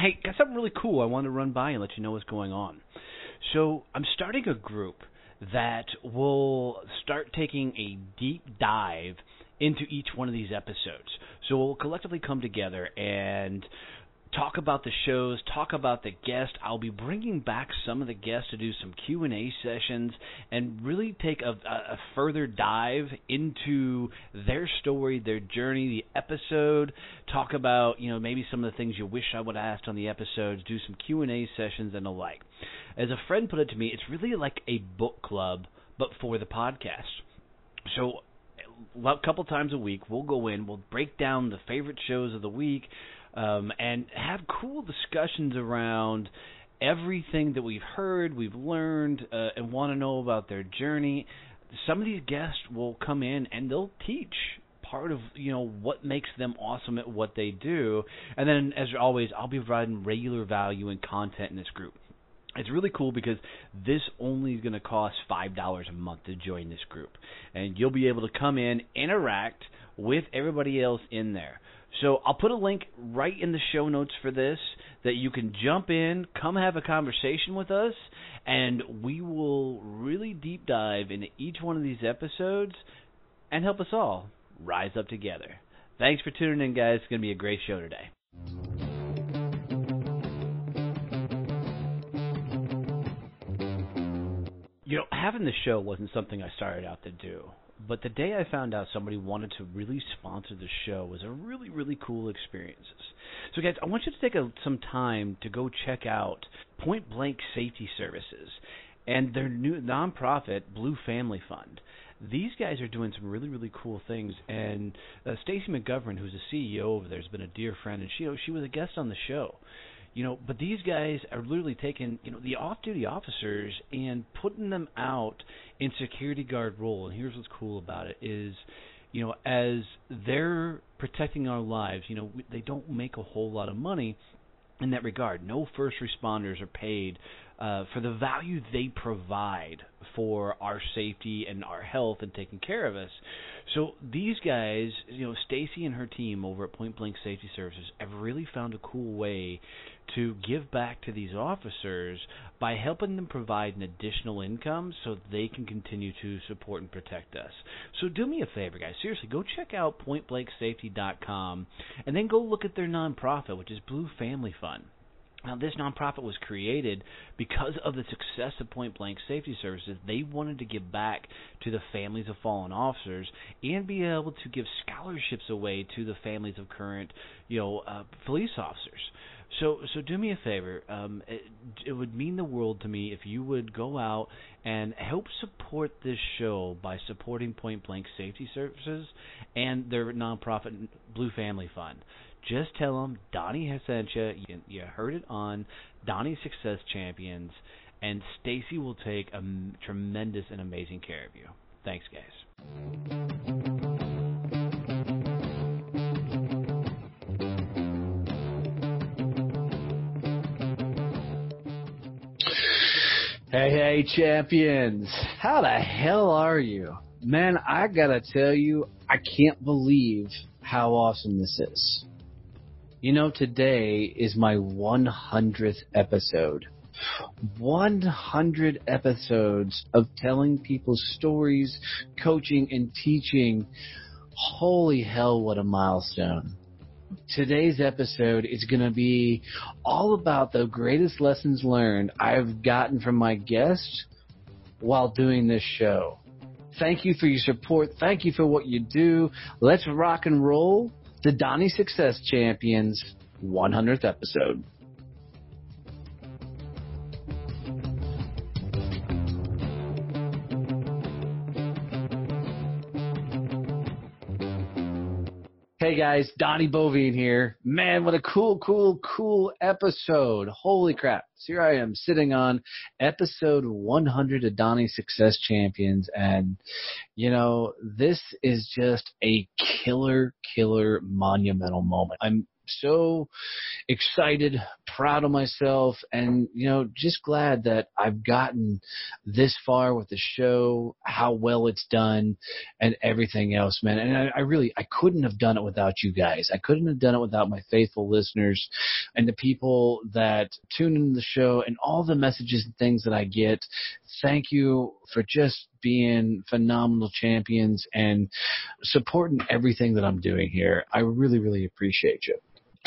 Hey, got something really cool I wanted to run by and let you know what's going on. So I'm starting a group that will start taking a deep dive into each one of these episodes. So we'll collectively come together and talk about the shows, talk about the guests. I'll be bringing back some of the guests to do some Q&A sessions and really take a further dive into their story, their journey, the episode, talk about, maybe some of the things you wish I would have asked on the episodes, do some Q&A sessions and the like. As a friend put it to me, it's really like a book club, but for the podcast. So a couple times a week, we'll go in, we'll break down the favorite shows of the week, and have cool discussions around everything that we've heard, we've learned, and want to know about their journey. Some of these guests will come in and they'll teach part of what makes them awesome at what they do. And then, as always, I'll be providing regular value and content in this group. It's really cool because this only is going to cost $5 a month to join this group. And you'll be able to come in, interact with everybody else in there. So I'll put a link right in the show notes for this that you can jump in, come have a conversation with us, and we will really deep dive into each one of these episodes and help us all rise up together. Thanks for tuning in, guys. It's going to be a great show today. Having the show wasn't something I started out to do. But the day I found out somebody wanted to really sponsor the show was a really, really cool experience. So, guys, I want you to take some time to go check out Point Blank Safety Services and their new nonprofit, Blue Family Fund. These guys are doing some really, really cool things. And Stacy McGovern, who's the CEO over there, has been a dear friend, and she was a guest on the show. But these guys are literally taking, the off-duty officers and putting them out in security guard role. And here's what's cool about it is, as they're protecting our lives, they don't make a whole lot of money in that regard. No first responders are paid for the value they provide for our safety and our health and taking care of us. So these guys, Stacy and her team over at Point Blank Safety Services have really found a cool way to give back to these officers by helping them provide an additional income so they can continue to support and protect us. So do me a favor, guys. Seriously, go check out pointblanksafety.com and then go look at their nonprofit, which is Blue Family Fund. Now, this nonprofit was created because of the success of Point Blank Safety Services. They wanted to give back to the families of fallen officers and be able to give scholarships away to the families of current, police officers. So do me a favor. It would mean the world to me if you would go out and help support this show by supporting Point Blank Safety Services and their nonprofit Blue Family Fund. Just tell them Donnie has sent you. You heard it on Donnie Success Champions, and Stacy will take a tremendous and amazing care of you. Thanks, guys. Hey, champions. How the hell are you? Man, I gotta tell you, I can't believe how awesome this is. Today is my 100th episode. 100 episodes of telling people stories, coaching, and teaching. Holy hell, what a milestone. Today's episode is going to be all about the greatest lessons learned I've gotten from my guests while doing this show. Thank you for your support. Thank you for what you do. Let's rock and roll. The Donnie Success Champions 100th episode. Hey guys, Donnie Boivin here. Man, what a cool episode. Holy crap. So here I am sitting on episode 100 of Donnie Success Champions. And, this is just a killer monumental moment. I'm so excited, proud of myself, and, just glad that I've gotten this far with the show, how well it's done, and everything else, man. And I couldn't have done it without you guys. I couldn't have done it without my faithful listeners and the people that tune into the show and all the messages and things that I get. Thank you for just being phenomenal champions and supporting everything that I'm doing here. I really, really appreciate you.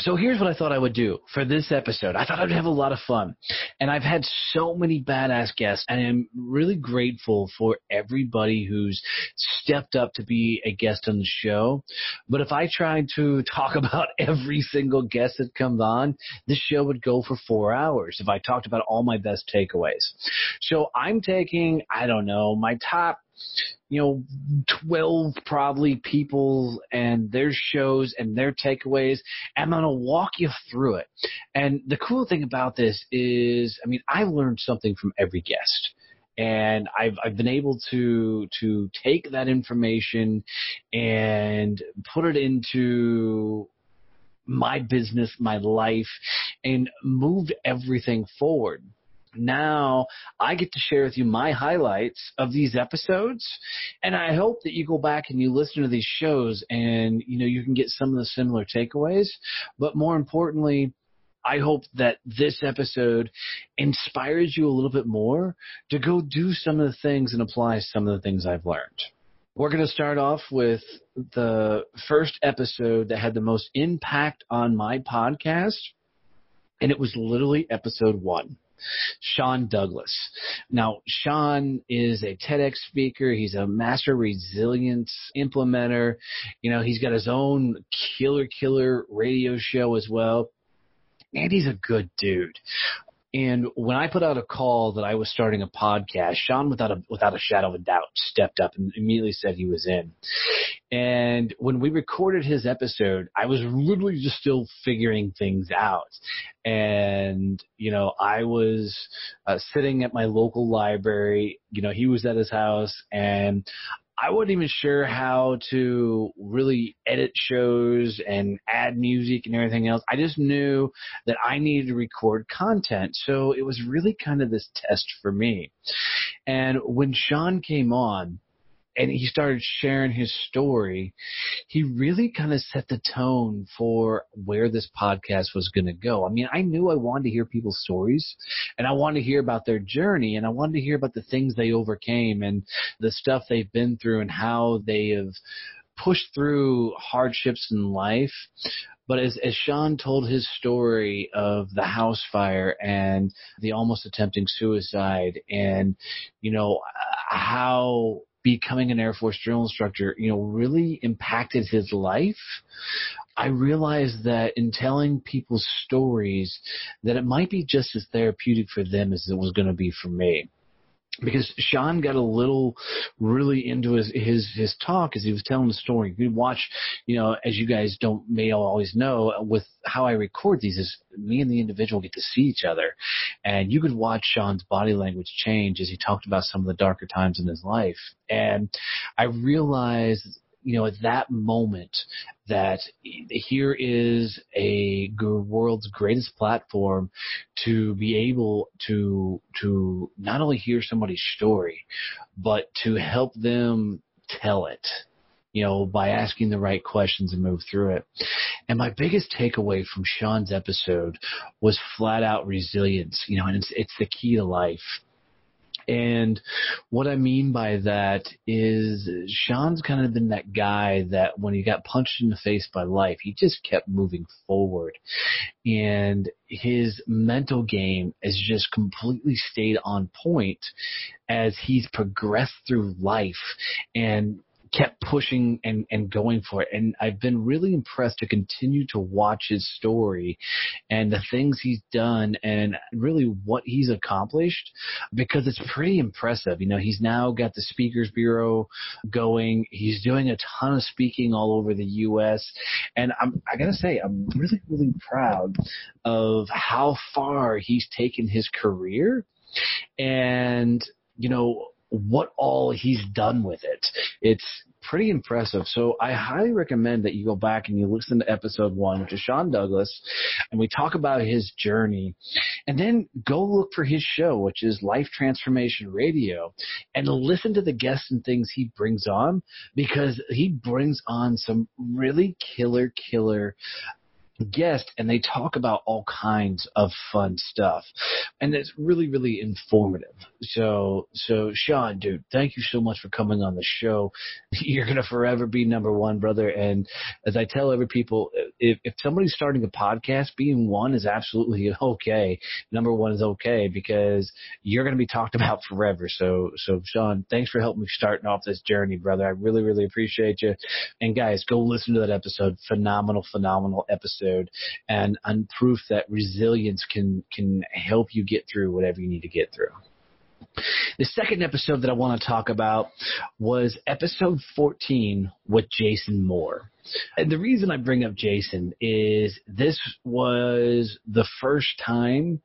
So here's what I thought I would do for this episode. I thought I'd have a lot of fun. And I've had so many badass guests, and I'm really grateful for everybody who's stepped up to be a guest on the show. But if I tried to talk about every single guest that comes on, this show would go for 4 hours if I talked about all my best takeaways. So I'm taking, my top 12 probably people and their shows and their takeaways. I'm going to walk you through it. And the cool thing about this is, I've learned something from every guest. And I've been able to take that information and put it into my business, my life, and move everything forward. Now I get to share with you my highlights of these episodes, and I hope that you go back and you listen to these shows and, you can get some of the similar takeaways. But more importantly, I hope that this episode inspires you a little bit more to go do some of the things and apply some of the things I've learned. We're going to start off with the first episode that had the most impact on my podcast, and it was literally episode 1. Sean Douglas. Now, Sean is a TEDx speaker. He's a master resilience implementer. He's got his own killer radio show as well. And he's a good dude. And when I put out a call that I was starting a podcast, Sean, without a shadow of a doubt, stepped up and immediately said he was in. And when we recorded his episode, I was literally just still figuring things out. And, I was sitting at my local library. He was at his house, and I wasn't even sure how to really edit shows and add music and everything else. I just knew that I needed to record content. So it was really kind of this test for me. And when Sean came on and he started sharing his story, he really kind of set the tone for where this podcast was going to go. I knew I wanted to hear people's stories, and I wanted to hear about their journey, and I wanted to hear about the things they overcame and the stuff they've been through and how they have pushed through hardships in life. But as Sean told his story of the house fire and the almost attempting suicide, and, how becoming an Air Force drill instructor, really impacted his life, I realized that in telling people's stories that it might be just as therapeutic for them as it was going to be for me. Because Sean got a little really into his talk as he was telling the story. You could watch, as you guys may always know, with how I record these is me and the individual get to see each other. And you could watch Sean's body language change as he talked about some of the darker times in his life. And I realized, at that moment, that here is a world's greatest platform to be able to not only hear somebody's story, but to help them tell it, by asking the right questions and move through it. And my biggest takeaway from Sean's episode was flat out resilience, and it's the key to life. And what I mean by that is Sean's kind of been that guy that when he got punched in the face by life, he just kept moving forward. And his mental game has just completely stayed on point as he's progressed through life and kept pushing and going for it. And I've been really impressed to continue to watch his story and the things he's done and really what he's accomplished, because it's pretty impressive. He's now got the Speakers Bureau going. He's doing a ton of speaking all over the U.S. And I got to say, I'm really, really proud of how far he's taken his career and, what all he's done with it. It's pretty impressive. So I highly recommend that you go back and you listen to episode 1, which is Sean Douglas, and we talk about his journey. And then go look for his show, which is Life Transformation Radio, and listen to the guests and things he brings on, because he brings on some really killer guest, and they talk about all kinds of fun stuff, and it's really, really informative. So Sean, dude, thank you so much for coming on the show. You're gonna forever be number one, brother. And as I tell every people, if somebody's starting a podcast, being one is absolutely okay. Number one is okay, because you're gonna be talked about forever. So Sean, thanks for helping me starting off this journey, brother. I really, really appreciate you. And guys, go listen to that episode. Phenomenal episode. And proof that resilience can help you get through whatever you need to get through. The second episode that I want to talk about was episode 14 with Jason Moore. And the reason I bring up Jason is this was the first time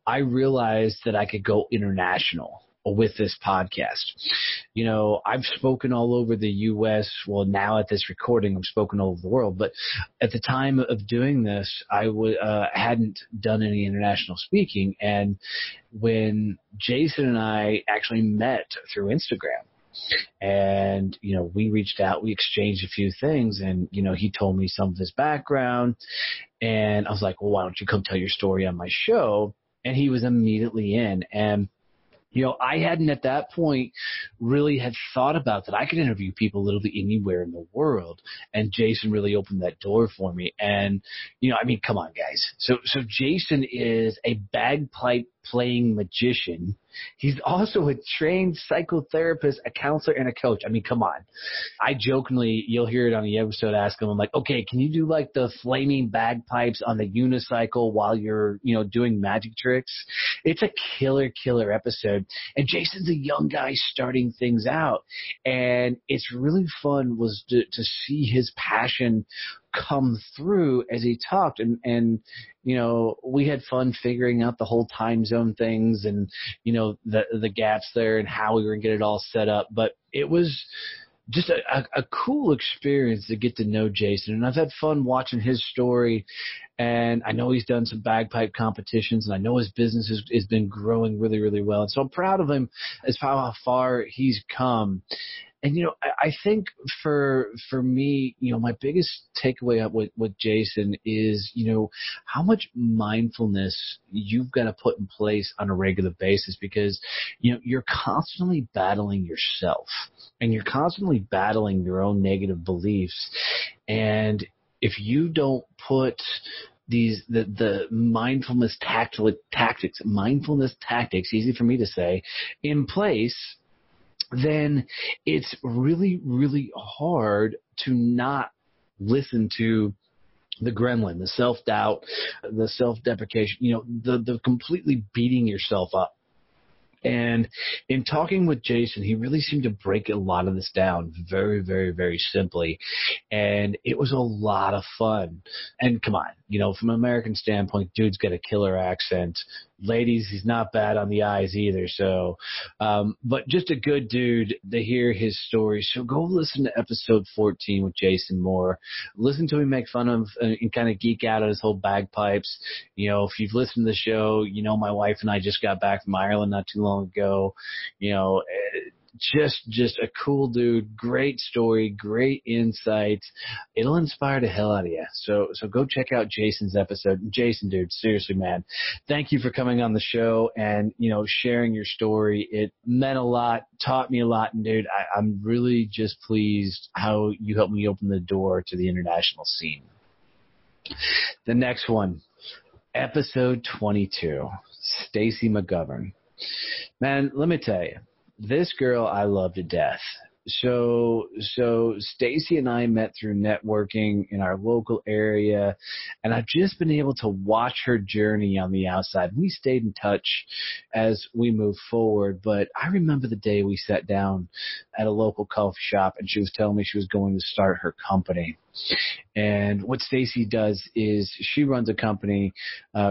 I realized that I could go international with this podcast. You know, I've spoken all over the U.S. Well, now at this recording, I'm spoken all over the world. But at the time of doing this, I hadn't done any international speaking. And when Jason and I actually met through Instagram, and, you know, we reached out, we exchanged a few things, and, you know, he told me some of his background. And I was like, well, why don't you come tell your story on my show? And he was immediately in. And you know, I hadn't at that point really had thought about that I could interview people literally anywhere in the world. And Jason really opened that door for me. And, you know, I mean, come on, guys. So Jason is a bagpipe playing magician. He's also a trained psychotherapist, a counselor, and a coach. I mean, come on. I jokingly, you'll hear it on the episode, ask him, I'm like, okay, can you do like the flaming bagpipes on the unicycle while you're, you know, doing magic tricks? It's a killer episode. And Jason's a young guy starting things out. And it's really fun was to see his passion come through as he talked, and you know, we had fun figuring out the whole time zone things and, you know, the gaps there and how we were going to get it all set up. But it was just a cool experience to get to know Jason. And I've had fun watching his story. And I know he's done some bagpipe competitions, and I know his business has been growing really, really well. And so I'm proud of him as how far he's come. And, you know, I think for me, you know, my biggest takeaway with Jason is, you know, how much mindfulness you've got to put in place on a regular basis, because, you know, you're constantly battling yourself and you're constantly battling your own negative beliefs. And if you don't put the mindfulness tactics, easy for me to say, in place, then it's really, really hard to not listen to the gremlin, the self-doubt, the self-deprecation, you know, the completely beating yourself up. And in talking with Jason, he really seemed to break a lot of this down very, very, very simply. And it was a lot of fun. And come on, you know, from an American standpoint, dude's got a killer accent. Ladies, he's not bad on the eyes either. So, but just a good dude to hear his story. So go listen to episode 14 with Jason Moore. Listen to him make fun of and kind of geek out at his whole bagpipes. You know, if you've listened to the show, you know, my wife and I just got back from Ireland not too long ago. You know, just a cool dude, great story, great insights. It'll inspire the hell out of you. So go check out Jason's episode. Jason, dude, seriously, man, thank you for coming on the show and, you know, sharing your story. It meant a lot, taught me a lot, and dude, I'm really just pleased how you helped me open the door to the international scene. The next one, episode 22, Stacey McGovern. Man, let me tell you, this girl I love to death. So Stacey and I met through networking in our local area, and I've just been able to watch her journey on the outside. We stayed in touch as we moved forward, but I remember the day we sat down at a local coffee shop, and she was telling me she was going to start her company. And what Stacy does is she runs a company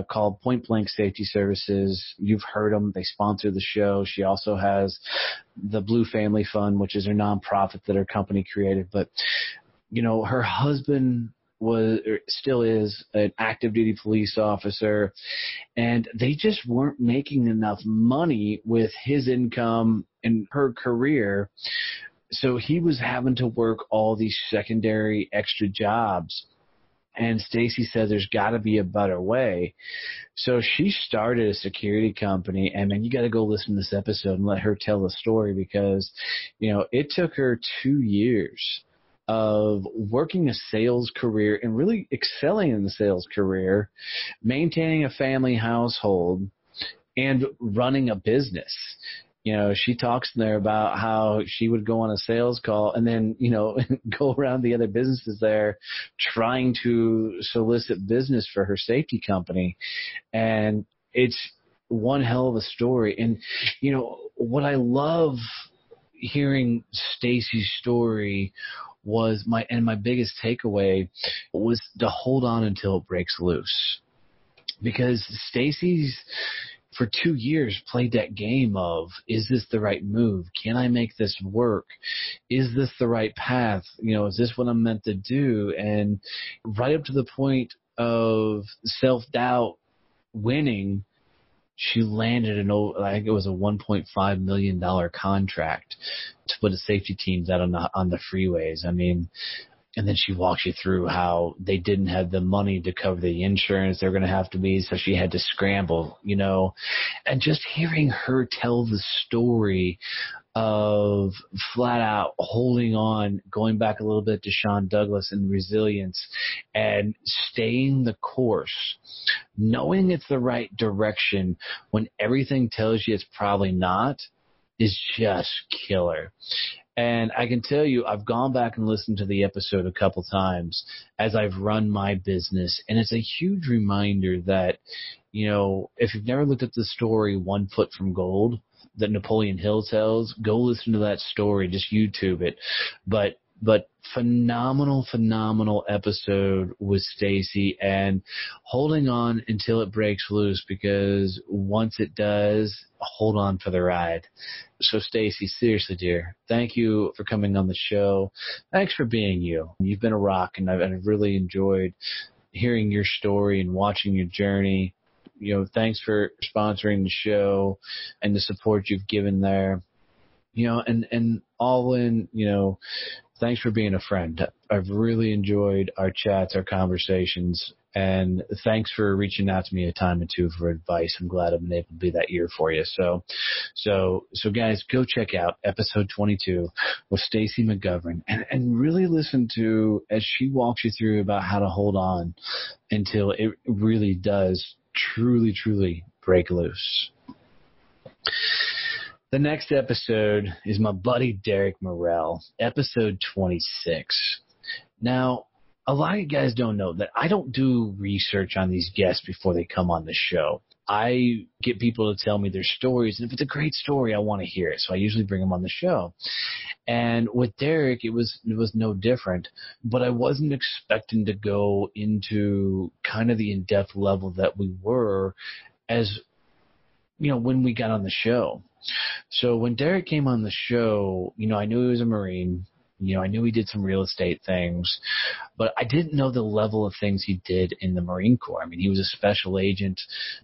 called Point Blank Safety Services. You've heard them. They sponsor the show. She also has the Blue Family Fund, which is her nonprofit that her company created. But, you know, her husband still is an active duty police officer, and they just weren't making enough money with his income and her career. So he was having to work all these secondary extra jobs. And Stacy said there's got to be a better way. So she started a security company. And, man, you got to go listen to this episode and let her tell the story, because, you know, it took her 2 years of working a sales career and really excelling in the sales career, maintaining a family household, and running a business. You know, she talks in there about how she would go on a sales call and then, you know, go around the other businesses there trying to solicit business for her safety company. And it's one hell of a story. And, you know, what I love hearing Stacy's story was my biggest takeaway was to hold on until it breaks loose. Because Stacy's, for 2 years, played that game of, is this the right move? Can I make this work? Is this the right path? You know, is this what I'm meant to do? And right up to the point of self-doubt winning, she landed I think it was a $1.5 million contract to put the safety teams out on the freeways. I mean, and then she walks you through how they didn't have the money to cover the insurance they're going to have to be, so she had to scramble, you know. And just hearing her tell the story of flat out holding on, going back a little bit to Sean Douglas and resilience, and staying the course, knowing it's the right direction when everything tells you it's probably not, is just killer. And I can tell you, I've gone back and listened to the episode a couple times as I've run my business, and it's a huge reminder that, you know, if you've never looked at the story 1 Foot from Gold that Napoleon Hill tells, go listen to that story. Just YouTube it. But phenomenal episode with Stacy, and holding on until it breaks loose, because once it does, hold on for the ride. So Stacy, seriously, dear, thank you for coming on the show. Thanks for being you. You've been a rock, and I've really enjoyed hearing your story and watching your journey. You know, thanks for sponsoring the show and the support you've given there. You know, and all in, you know, thanks for being a friend. I've really enjoyed our chats, our conversations, and thanks for reaching out to me a time or two for advice. I'm glad I've been able to be that ear for you. So guys, go check out episode 22 with Stacy McGovern and really listen to as she walks you through about how to hold on until it really does truly break loose. The next episode is my buddy Derek Morrell, episode 26. Now, a lot of you guys don't know that I don't do research on these guests before they come on the show. I get people to tell me their stories, and if it's a great story, I want to hear it. So I usually bring them on the show. And with Derek, it was no different, but I wasn't expecting to go into kind of the in-depth level that we were, as you know, when we got on the show. So when Derek came on the show, you know, I knew he was a Marine. You know, I knew he did some real estate things, but I didn't know the level of things he did in the Marine Corps. I mean, he was a special agent,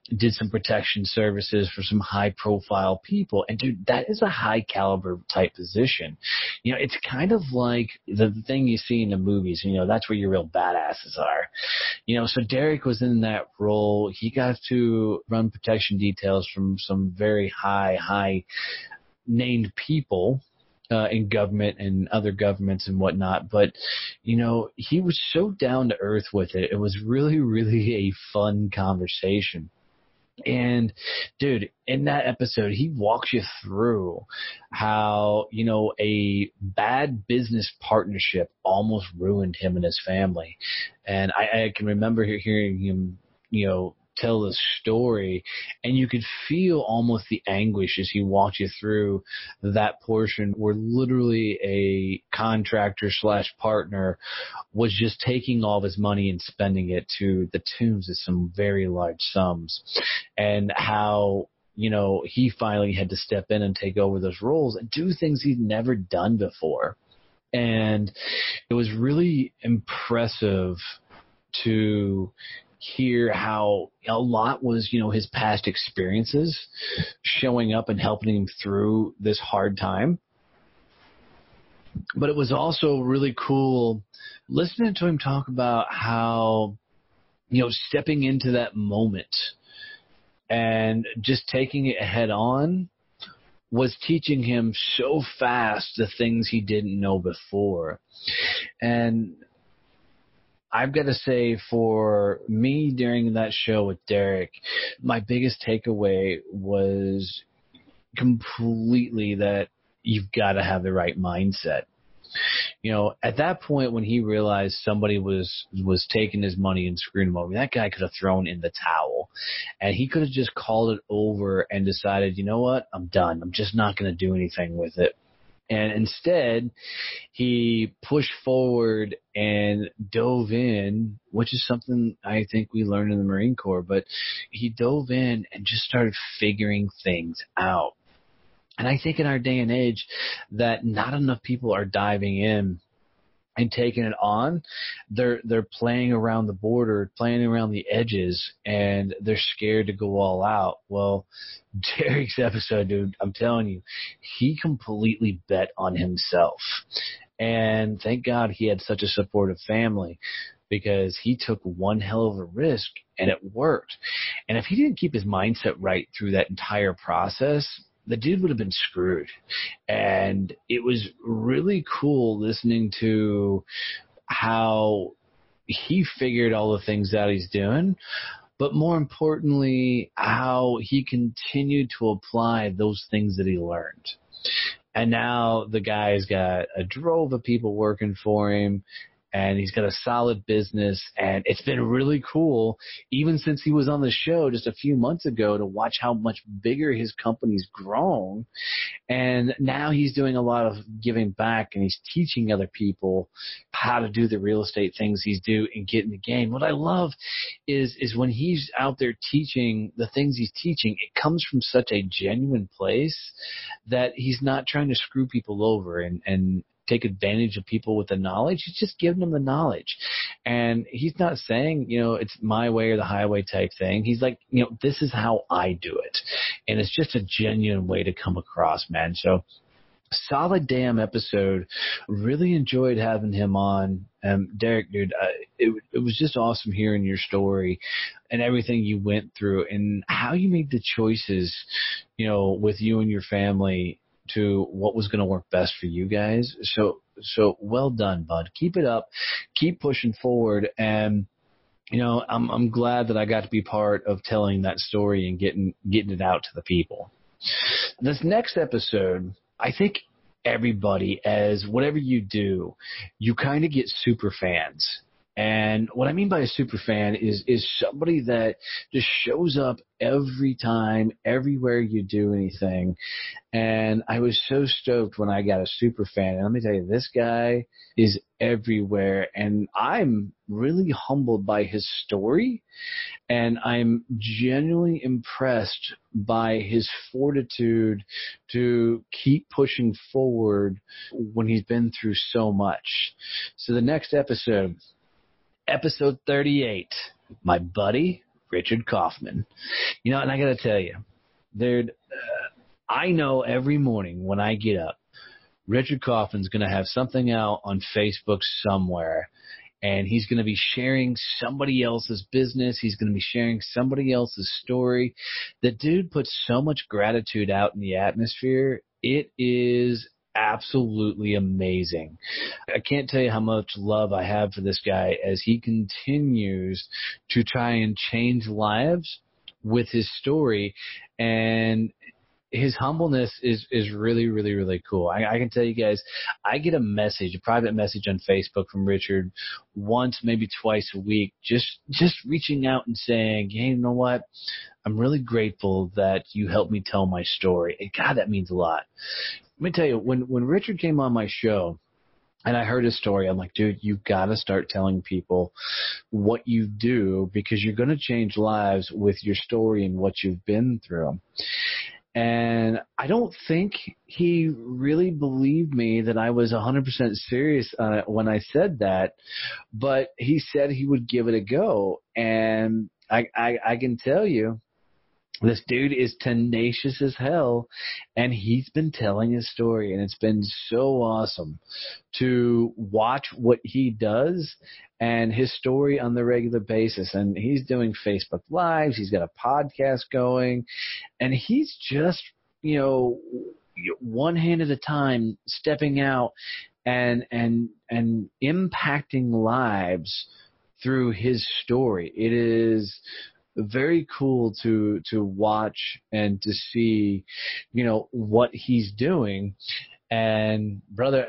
did some protection services for some high-profile people. And, dude, that is a high-caliber type position. You know, it's kind of like the thing you see in the movies. You know, that's where your real badasses are. You know, so Derek was in that role. He got to run protection details from some very high-named people in government and other governments and whatnot. But, you know, he was so down to earth with it. It was really a fun conversation. And, dude, in that episode, he walks you through how, you know, a bad business partnership almost ruined him and his family. And I can remember hearing him, you know, tell the story, and you could feel almost the anguish as he walked you through that portion where literally a contractor / partner was just taking all of his money and spending it to the tunes of some very large sums, and how he finally had to step in and take over those roles and do things he'd never done before. And it was really impressive to hear how a lot was, his past experiences showing up and helping him through this hard time. But it was also really cool listening to him talk about how, stepping into that moment and just taking it head on was teaching him so fast the things he didn't know before. And I've got to say, for me during that show with Derek, my biggest takeaway was completely that you've got to have the right mindset. At that point when he realized somebody was taking his money and screwing him over, that guy could have thrown in the towel, and he could have just called it over and decided, you know what, I'm done. I'm just not going to do anything with it. And instead, he pushed forward and dove in, which is something I think we learned in the Marine Corps, but he dove in and just started figuring things out. And I think in our day and age that not enough people are diving in and taking it on. They're playing around the border, playing around the edges, and they're scared to go all out. Well, Derek's episode, dude, I'm telling you, he completely bet on himself. And thank God he had such a supportive family, because he took one hell of a risk and it worked. And if he didn't keep his mindset right through that entire process, the dude would have been screwed. And it was really cool listening to how he figured all the things that he's doing, but more importantly, how he continued to apply those things that he learned. And now the guy's got a drove of people working for him, and he's got a solid business, and it's been really cool, even since he was on the show just a few months ago, to watch how much bigger his company's grown. And now he's doing a lot of giving back, and he's teaching other people how to do the real estate things he's do and get in the game. What I love is when he's out there teaching the things he's teaching, it comes from such a genuine place that he's not trying to screw people over and take advantage of people with the knowledge. He's just giving them the knowledge. And he's not saying, it's my way or the highway type thing. He's like, this is how I do it. And it's just a genuine way to come across, man. So solid damn episode. Really enjoyed having him on. Derek, dude, it was just awesome hearing your story and everything you went through and how you made the choices, with you and your family to what was going to work best for you guys. So well done, bud. Keep it up. Keep pushing forward. And, I'm glad that I got to be part of telling that story and getting it out to the people. This next episode, I think everybody, as whatever you do, you kind of get super fans. And what I mean by a super fan is somebody that just shows up every time, everywhere you do anything. And I was so stoked when I got a super fan. And let me tell you, this guy is everywhere. And I'm really humbled by his story. And I'm genuinely impressed by his fortitude to keep pushing forward when he's been through so much. So the next episode 38, my buddy, Richard Kaufman. And I got to tell you, dude, I know every morning when I get up, Richard Kaufman's going to have something out on Facebook somewhere, and he's going to be sharing somebody else's business. He's going to be sharing somebody else's story. The dude puts so much gratitude out in the atmosphere. It is absolutely amazing. I can't tell you how much love I have for this guy as he continues to try and change lives with his story. And his humbleness is really, really, really cool. I can tell you guys, I get a private message on Facebook from Richard once, maybe twice a week, just reaching out and saying, hey, you know what? I'm really grateful that you helped me tell my story. And God, that means a lot. Let me tell you, when Richard came on my show, and I heard his story, I'm like, dude, you got to start telling people what you do, because you're going to change lives with your story and what you've been through. And I don't think he really believed me that I was 100% serious when I said that, but he said he would give it a go. And I can tell you, this dude is tenacious as hell, and he's been telling his story, and it's been so awesome to watch what he does and his story on the regular basis. And he's doing Facebook Lives. He's got a podcast going, and he's just, one hand at a time stepping out and impacting lives through his story. It is very cool to watch and to see, what he's doing. And brother,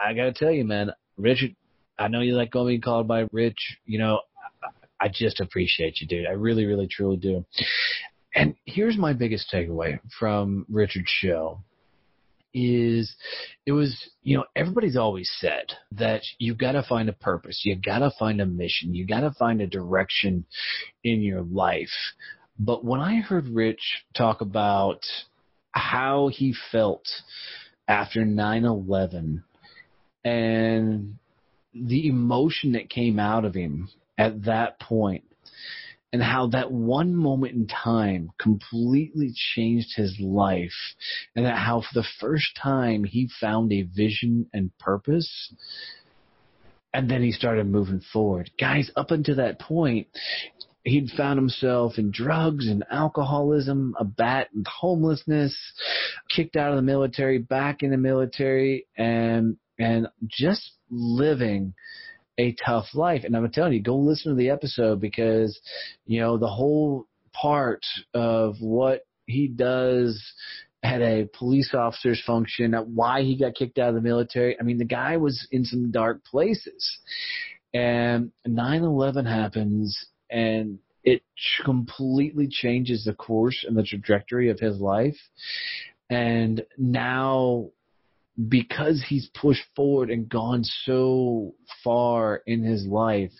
I gotta tell you, man, Richard, I know you like being called by Rich. I just appreciate you, dude. I really, really, truly do. And here's my biggest takeaway from Richard's show. Everybody's always said that you've got to find a purpose. You've got to find a mission. You've got to find a direction in your life. But when I heard Rich talk about how he felt after 9/11 and the emotion that came out of him at that point, and how that one moment in time completely changed his life, and that how for the first time he found a vision and purpose, and then he started moving forward. Guys, up until that point, he'd found himself in drugs and alcoholism, and homelessness, kicked out of the military, back in the military, and just living a tough life. And I'm telling you, go listen to the episode, because, the whole part of what he does at a police officer's function, why he got kicked out of the military. I mean, the guy was in some dark places. And 9/11 happens, and it completely changes the course and the trajectory of his life. And now, because he's pushed forward and gone so far in his life,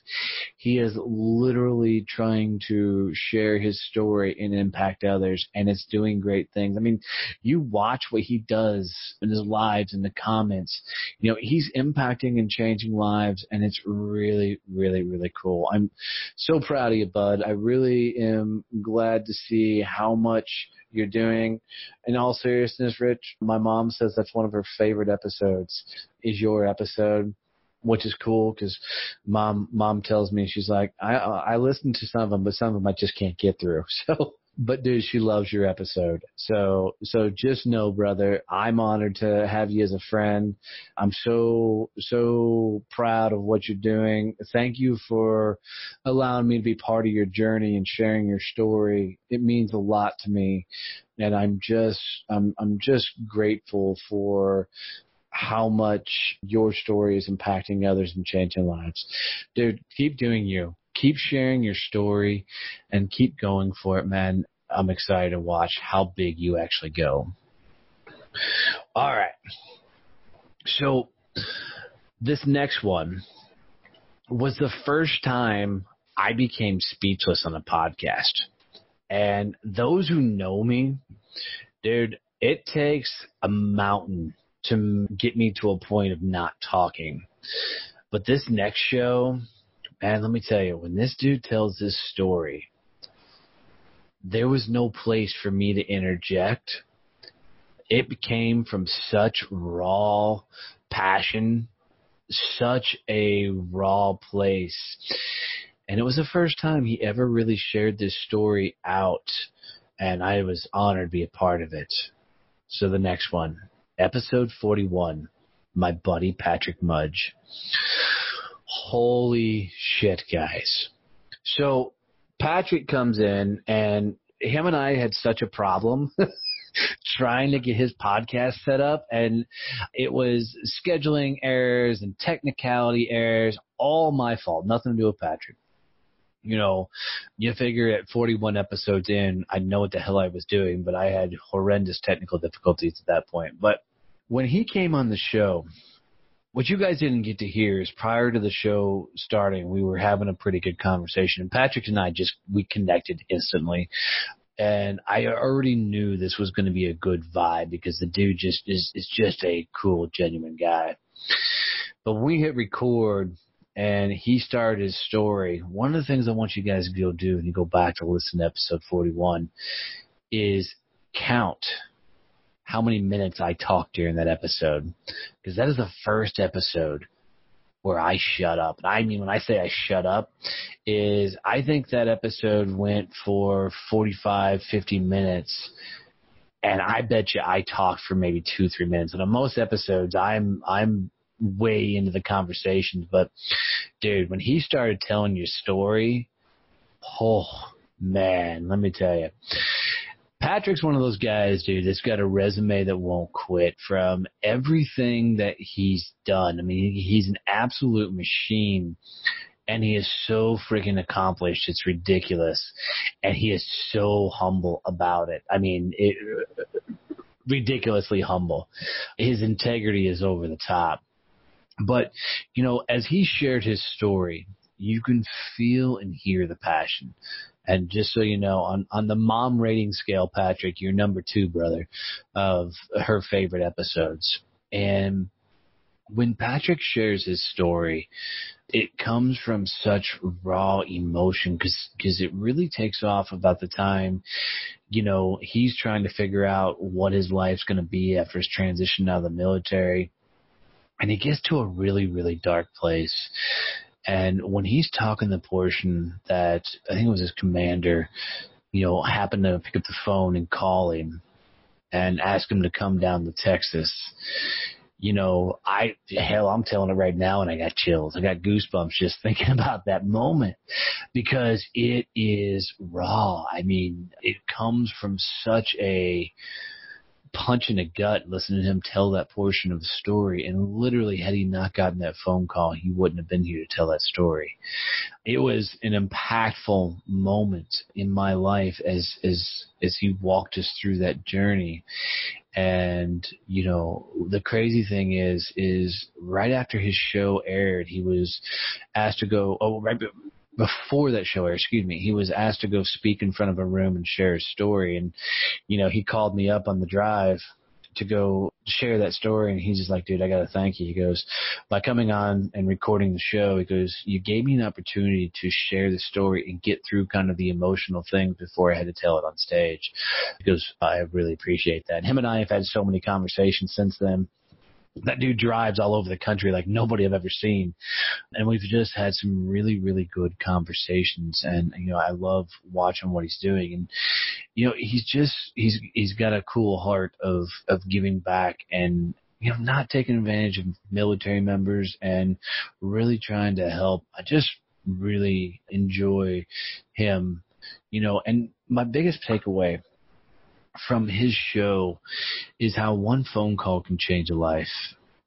he is literally trying to share his story and impact others, and it's doing great things. I mean, you watch what he does in his lives, in the comments, he's impacting and changing lives, and it's really, really, really cool. I'm so proud of you, bud. I really am glad to see how much you're doing. In all seriousness, Rich, my mom says that's one of her favorite episodes is your episode, which is cool, because mom tells me, she's like, I listen to some of them, but some of them I just can't get through. So, but dude, she loves your episode. So just know, brother, I'm honored to have you as a friend. I'm so proud of what you're doing. Thank you for allowing me to be part of your journey and sharing your story. It means a lot to me. And I'm just grateful for how much your story is impacting others and changing lives. Dude, keep doing you. Keep sharing your story and keep going for it, man. I'm excited to watch how big you actually go. All right. So this next one was the first time I became speechless on a podcast. And those who know me, dude, it takes a mountain to get me to a point of not talking. But this next show, man, let me tell you, when this dude tells this story, there was no place for me to interject. It came from such raw passion, such a raw place. And it was the first time he ever really shared this story out, and I was honored to be a part of it. So the next one, episode 41, my buddy Patrick Mudge. Holy shit, guys. So Patrick comes in, and him and I had such a problem trying to get his podcast set up, and it was scheduling errors and technicality errors, all my fault, nothing to do with Patrick. You know, you figure at 41 episodes in, I know what the hell I was doing, but I had horrendous technical difficulties at that point. But when he came on the show, what you guys didn't get to hear is prior to the show starting, we were having a pretty good conversation. And Patrick and I we connected instantly. And I already knew this was going to be a good vibe because the dude is just a cool, genuine guy. But when we hit record and he started his story, one of the things I want you guys to go do when you go back to listen to episode 41 is count how many minutes I talked during that episode, because that is the first episode where I shut up. And I mean, when I say I shut up, is I think that episode went for 45, 50 minutes, and I bet you I talked for maybe 2-3 minutes. And on most episodes, I'm way into the conversations. But, dude, when he started telling your story, oh, man, let me tell you. Patrick's one of those guys, dude, that's got a resume that won't quit from everything that he's done. I mean, he's an absolute machine, and he is so freaking accomplished. It's ridiculous. And he is so humble about it. I mean, ridiculously humble. His integrity is over the top. But, you know, as he shared his story, you can feel and hear the passion. And just so you know, on the mom rating scale, Patrick, you're number 2, brother, of her favorite episodes. And when Patrick shares his story, it comes from such raw emotion because it really takes off about the time, you know, he's trying to figure out what his life's going to be after his transition out of the military. And he gets to a really, really dark place. And when he's talking the portion that I think it was his commander, you know, happened to pick up the phone and call him and ask him to come down to Texas, you know, I'm telling it right now and I got chills. I got goosebumps just thinking about that moment because it is raw. I mean, it comes from such a punch in the gut listening to him tell that portion of the story. And literally, had he not gotten that phone call, he wouldn't have been here to tell that story. It was an impactful moment in my life as he walked us through that journey. And, you know, the crazy thing is right after his show aired, he was asked to go, before that show aired, he was asked to go speak in front of a room and share his story. And, you know, he called me up on the drive to go share that story. And he's just like, dude, I got to thank you. He goes, by coming on and recording the show, he goes, you gave me an opportunity to share the story and get through kind of the emotional things before I had to tell it on stage. He goes, I really appreciate that. And him and I have had so many conversations since then. That dude drives all over the country like nobody I've ever seen. And we've just had some really, really good conversations. And, you know, I love watching what he's doing. And, you know, he's got a cool heart of giving back and, you know, not taking advantage of military members and really trying to help. I just really enjoy him, you know, and my biggest takeaway from his show is how one phone call can change a life.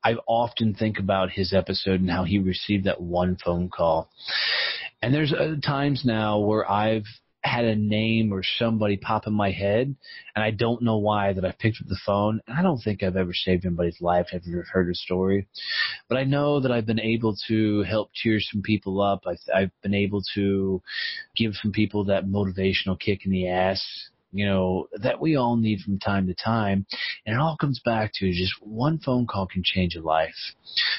I often think about his episode and how he received that one phone call. And there's times now where I've had a name or somebody pop in my head, and I don't know why that I've picked up the phone. And I don't think I've ever saved anybody's life, I've ever heard a story. But I know that I've been able to help cheer some people up. I've been able to give some people that motivational kick in the ass, you know, that we all need from time to time. And it all comes back to just one phone call can change a life.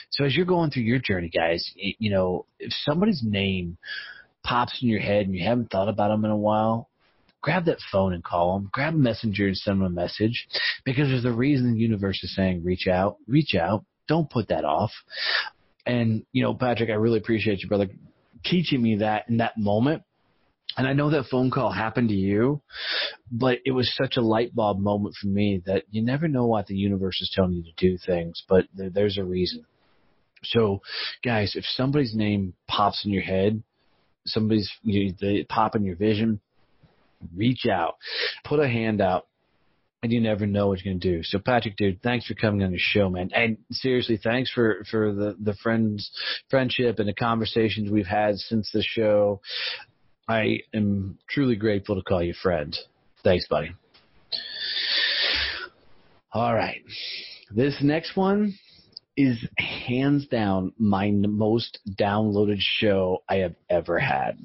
So as you're going through your journey, guys, you know, if somebody's name pops in your head and you haven't thought about them in a while, grab that phone and call them. Grab a messenger and send them a message, because there's a reason the universe is saying reach out. Reach out. Don't put that off. And, you know, Patrick, I really appreciate you, brother, teaching me that in that moment. And I know that phone call happened to you, but it was such a light bulb moment for me that you never know what the universe is telling you to do things, but there's a reason. So, guys, if somebody's name pops in your head, they pop in your vision, reach out, put a hand out, and you never know what you're going to do. So, Patrick, dude, thanks for coming on the show, man. And seriously, thanks for the friendship and the conversations we've had since the show. I am truly grateful to call you friend. Thanks, buddy. All right. This next one is hands down my most downloaded show I have ever had.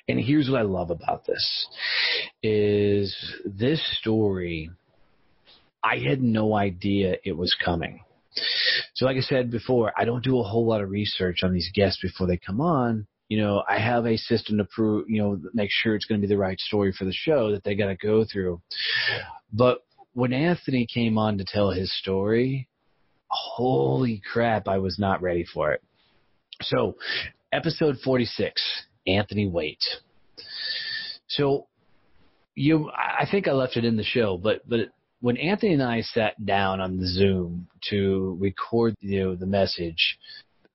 And here's what I love about this, is this story, I had no idea it was coming. So like I said before, I don't do a whole lot of research on these guests before they come on. You know, I have a system to prove, you know, make sure it's going to be the right story for the show that they got to go through. But when Anthony came on to tell his story, holy crap, I was not ready for it. So episode 46. Anthony Waite. So I think I left it in the show, but when Anthony and I sat down on the Zoom to record the message,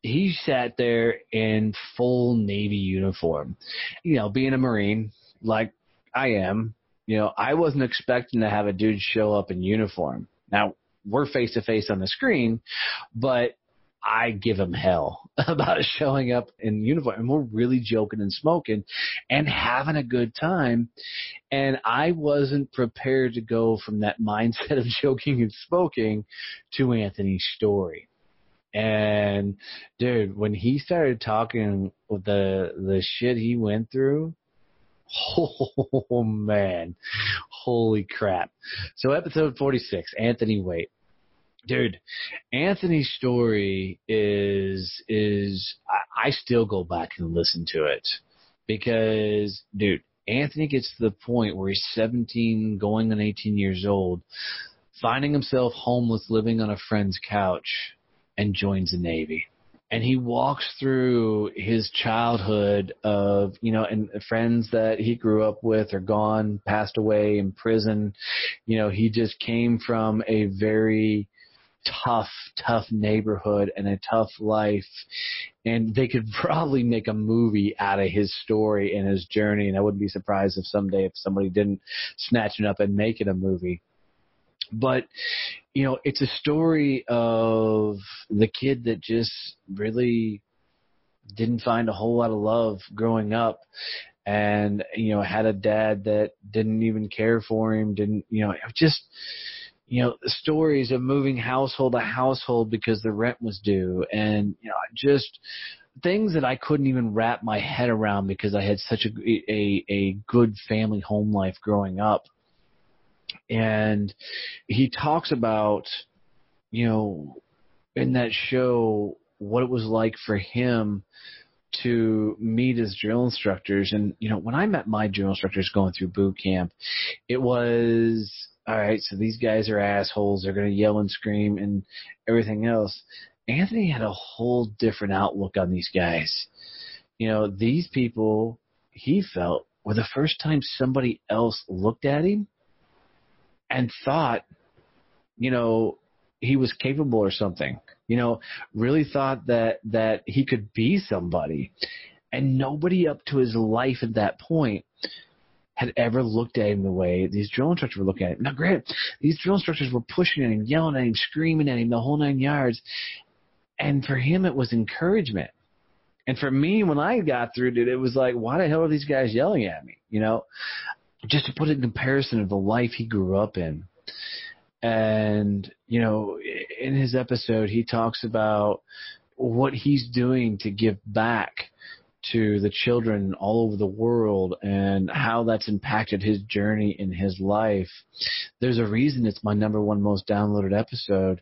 he sat there in full Navy uniform. You know, being a Marine like I am, you know, I wasn't expecting to have a dude show up in uniform. Now, we're face to face on the screen, but I give him hell about showing up in uniform. And we're really joking and smoking and having a good time. And I wasn't prepared to go from that mindset of joking and smoking to Anthony's story. And, dude, when he started talking with the shit he went through, oh, man, holy crap. So episode 46, Anthony Waite. Dude, Anthony's story is I still go back and listen to it because, dude, Anthony gets to the point where he's 17, going on 18 years old, finding himself homeless, living on a friend's couch, and joins the Navy. And he walks through his childhood of, you know, and friends that he grew up with are gone, passed away in prison. You know, he just came from a very tough neighborhood and a tough life, and they could probably make a movie out of his story and his journey, and I wouldn't be surprised if someday if somebody didn't snatch it up and make it a movie. But, you know, it's a story of the kid that just really didn't find a whole lot of love growing up, and, you know, had a dad that didn't even care for him, didn't, you know, just, you know, stories of moving household to household because the rent was due, and, you know, just things that I couldn't even wrap my head around because I had such a good family home life growing up. And he talks about, you know, in that show, what it was like for him to meet his drill instructors. And, you know, when I met my drill instructors going through boot camp, it was, all right, so these guys are assholes. They're going to yell and scream and everything else. Anthony had a whole different outlook on these guys. You know, these people, he felt, were the first time somebody else looked at him and thought, you know, he was capable or something. You know, really thought that he could be somebody. And nobody up to his life at that point had ever looked at him the way these drill instructors were looking at him. Now, granted, these drill instructors were pushing at him, yelling at him, screaming at him, the whole 9 yards. And for him, it was encouragement. And for me, when I got through it, it was like, why the hell are these guys yelling at me? You know, just to put it in comparison of the life he grew up in. And, you know, in his episode, he talks about what he's doing to give back to the children all over the world and how that's impacted his journey in his life. There's a reason it's my number one most downloaded episode,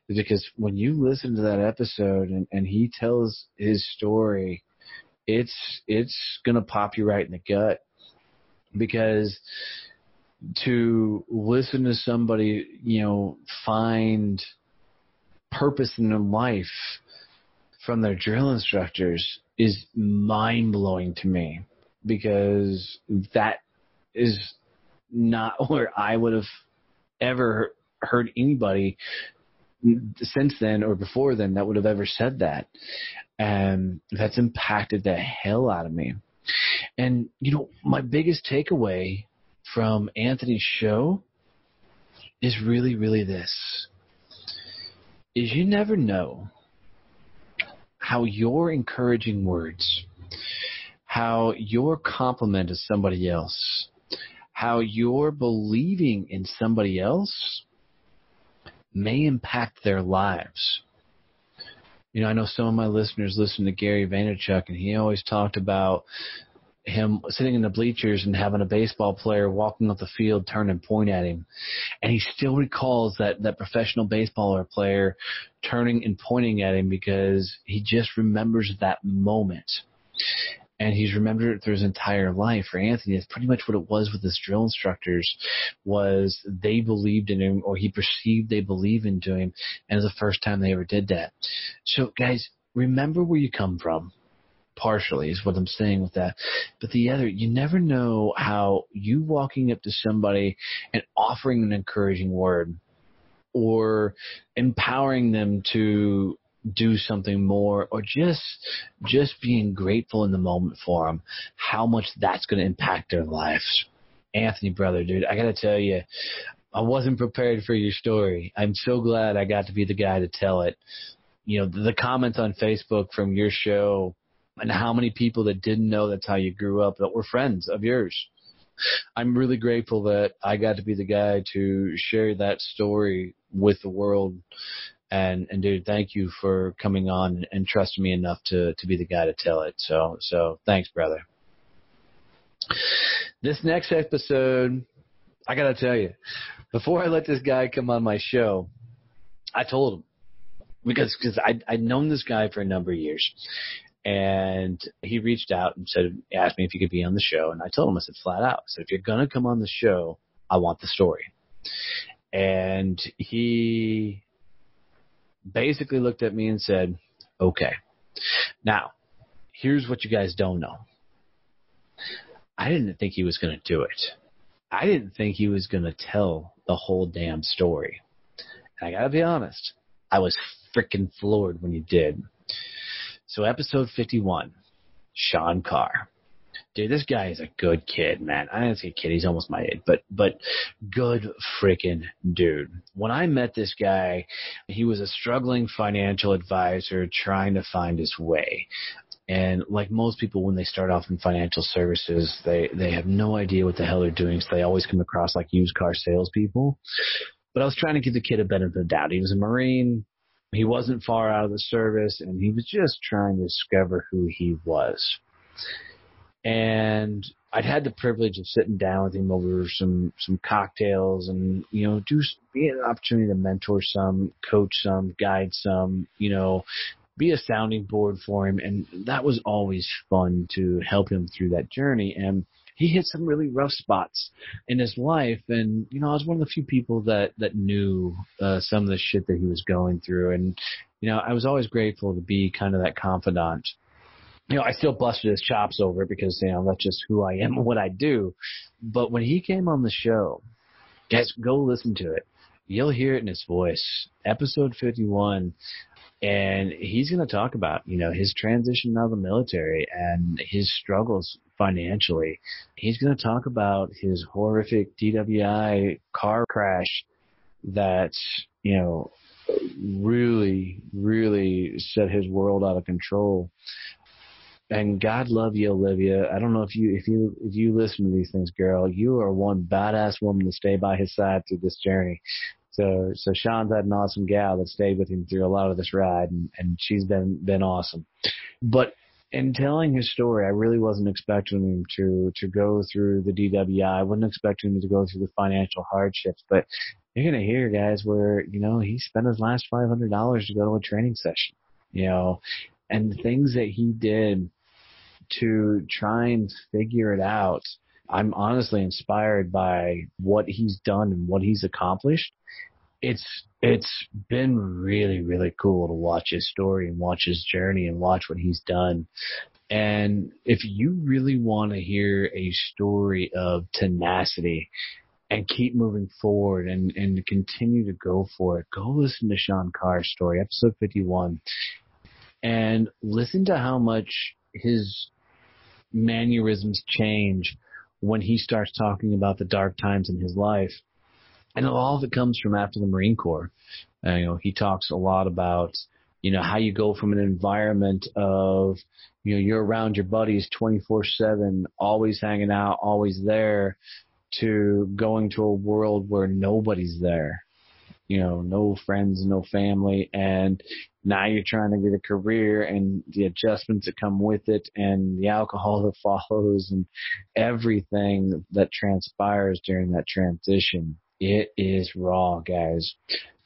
because when you listen to that episode and he tells his story, it's going to pop you right in the gut, because to listen to somebody, you know, find purpose in their life from their drill instructors is mind-blowing to me, because that is not where I would have ever heard anybody since then or before then that would have ever said that. And that's impacted the hell out of me. And, you know, my biggest takeaway from Anthony's show is really, really this, is you never know how your encouraging words, how your compliment to somebody else, how your believing in somebody else may impact their lives. You know, I know some of my listeners listen to Gary Vaynerchuk, and he always talked about him sitting in the bleachers and having a baseball player walking up the field turn and point at him. And he still recalls that professional baseball player turning and pointing at him because he just remembers that moment. And he's remembered it through his entire life. For Anthony, it's pretty much what it was with his drill instructors, was they believed in him, or he perceived they believed into him, and it was the first time they ever did that. So, guys, remember where you come from. Partially is what I'm saying with that. But the other, you never know how you walking up to somebody and offering an encouraging word or empowering them to do something more, or just being grateful in the moment for them, how much that's going to impact their lives. Anthony, brother, dude, I got to tell you, I wasn't prepared for your story. I'm so glad I got to be the guy to tell it. You know, the comments on Facebook from your show, and how many people that didn't know that's how you grew up that were friends of yours. I'm really grateful that I got to be the guy to share that story with the world. And dude, thank you for coming on and trusting me enough to be the guy to tell it. So thanks, brother. This next episode, I got to tell you, before I let this guy come on my show, I told him, because I'd known this guy for a number of years. And he reached out and asked me if he could be on the show. And I told him, I said flat out, if you're going to come on the show, I want the story. And he basically looked at me and said, okay. Now, here's what you guys don't know. I didn't think he was going to do it. I didn't think he was going to tell the whole damn story. And I got to be honest, I was freaking floored when he did. So episode 51, Sean Carr. Dude, this guy is a good kid, man. I didn't say kid, he's almost my age, but good freaking dude. When I met this guy, he was a struggling financial advisor trying to find his way. And like most people, when they start off in financial services, they have no idea what the hell they're doing, so they always come across like used car salespeople. But I was trying to give the kid a benefit of the doubt. He was a Marine. He wasn't far out of the service, and he was just trying to discover who he was. And I'd had the privilege of sitting down with him over some cocktails and, you know, be an opportunity to mentor some, coach some, guide some, you know, be a sounding board for him. And that was always fun to help him through that journey. And he hit some really rough spots in his life. And, you know, I was one of the few people that knew some of the shit that he was going through. And, you know, I was always grateful to be kind of that confidant. You know, I still busted his chops over it because, you know, that's just who I am and what I do. But when he came on the show, guys, go listen to it. You'll hear it in his voice. Episode 51. And he's going to talk about, you know, his transition out of the military and his struggles financially. He's going to talk about his horrific DWI car crash that, you know, really, really set his world out of control. And God love you, Olivia. I don't know if you listen to these things, girl, you are one badass woman to stay by his side through this journey. So Sean's had an awesome gal that stayed with him through a lot of this ride, and she's been awesome. But in telling his story, I really wasn't expecting him to go through the DWI. I wasn't expecting him to go through the financial hardships. But you're going to hear, guys, where, you know, he spent his last $500 to go to a training session, you know, and the things that he did to try and figure it out. I'm honestly inspired by what he's done and what he's accomplished. It's been really, really cool to watch his story and watch his journey and watch what he's done. And if you really want to hear a story of tenacity and keep moving forward and continue to go for it, go listen to Sean Carr's story, episode 51, and listen to how much his mannerisms change when he starts talking about the dark times in his life. And all of it comes from after the Marine Corps. He talks a lot about, how you go from an environment of, you're around your buddies 24/7, always hanging out, always there, to going to a world where nobody's there. No friends, no family, and now you're trying to get a career and the adjustments that come with it and the alcohol that follows and everything that transpires during that transition. It is raw, guys.